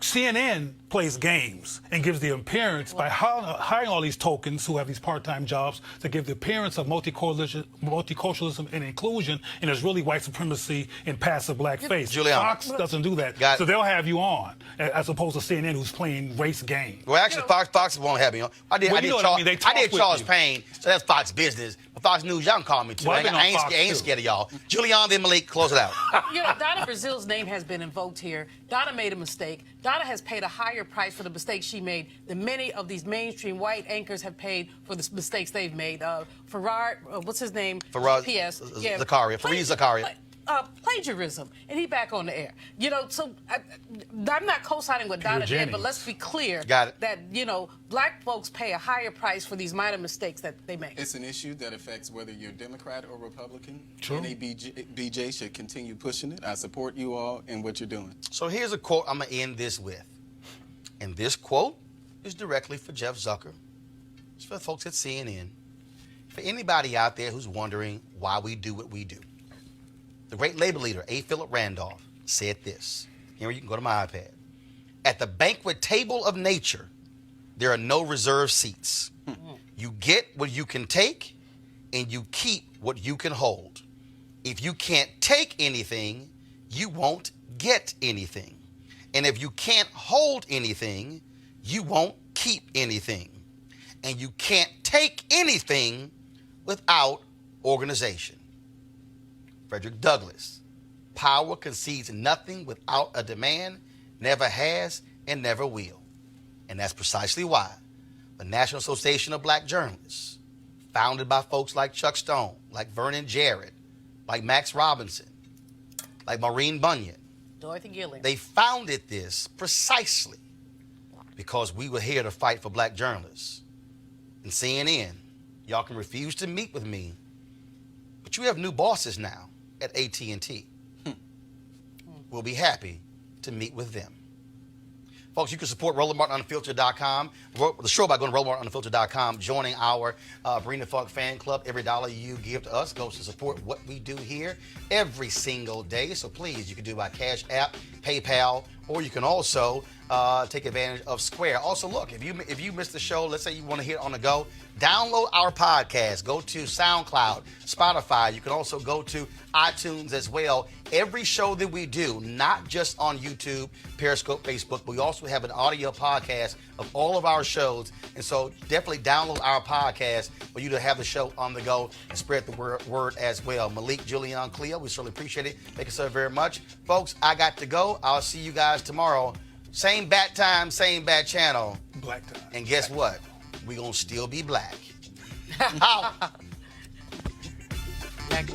CNN plays games and gives the appearance by hiring all these tokens who have these part-time jobs to give the appearance of multiculturalism and inclusion, and it's really white supremacy and passive blackface. Fox doesn't do that, so they'll have you on as opposed to CNN, who's playing race games. Well, actually, Fox won't have me on. I did Charles Payne, so that's Fox business. But Fox News, y'all can call me too. Well, I ain't scared of y'all. Julian, then Malik, close it out. Donna Brazil's name has been invoked here. Donna made a mistake. Donna has paid a higher price for the mistakes she made than many of these mainstream white anchors have paid for the mistakes they've made. Farrar, what's his name? Faraz PS. Zakaria. Fareed Zakaria. plagiarism, and he back on the air. You know, so I'm not co-signing what Donna did, but let's be clear that, you know, black folks pay a higher price for these minor mistakes that they make. It's an issue that affects whether you're Democrat or Republican. True. NABJ should continue pushing it. I support you all in what you're doing. So here's a quote I'm going to end this with. And this quote is directly for Jeff Zucker. It's for the folks at CNN. For anybody out there who's wondering why we do what we do. The great labor leader, A. Philip Randolph, said this. Here, you can go to my iPad. At the banquet table of nature, there are no reserved seats. You get what you can take, and you keep what you can hold. If you can't take anything, you won't get anything. And if you can't hold anything, you won't keep anything. And you can't take anything without organization. Frederick Douglass, power concedes nothing without a demand, never has and never will. And that's precisely why the National Association of Black Journalists, founded by folks like Chuck Stone, like Vernon Jarrett, like Max Robinson, like Maureen Bunyan, Dorothy Gilliam, they founded this precisely because we were here to fight for black journalists. And CNN, y'all can refuse to meet with me, but you have new bosses now at AT&T. We'll be happy to meet with them. Folks, you can support RolandMartinUnfiltered.com, the show by going to RolandMartinUnfiltered.com, joining our Bring the Funk fan club. Every dollar you give to us goes to support what we do here every single day. So please, you can do it by Cash App, PayPal, or you can also take advantage of Square. Also, look, if you missed the show, let's say you want to hear it on the go, download our podcast. Go to SoundCloud, Spotify. You can also go to iTunes as well. Every show that we do, not just on YouTube, Periscope, Facebook, but we also have an audio podcast of all of our shows. And so definitely download our podcast for you to have the show on the go and spread the word as well. Malik, Julian, Cleo, we certainly appreciate it. Thank you so very much. Folks, I got to go. I'll see you guys tomorrow. Same bat time, same bat channel. Black time. And guess what? We're going to still be black. Out. Black.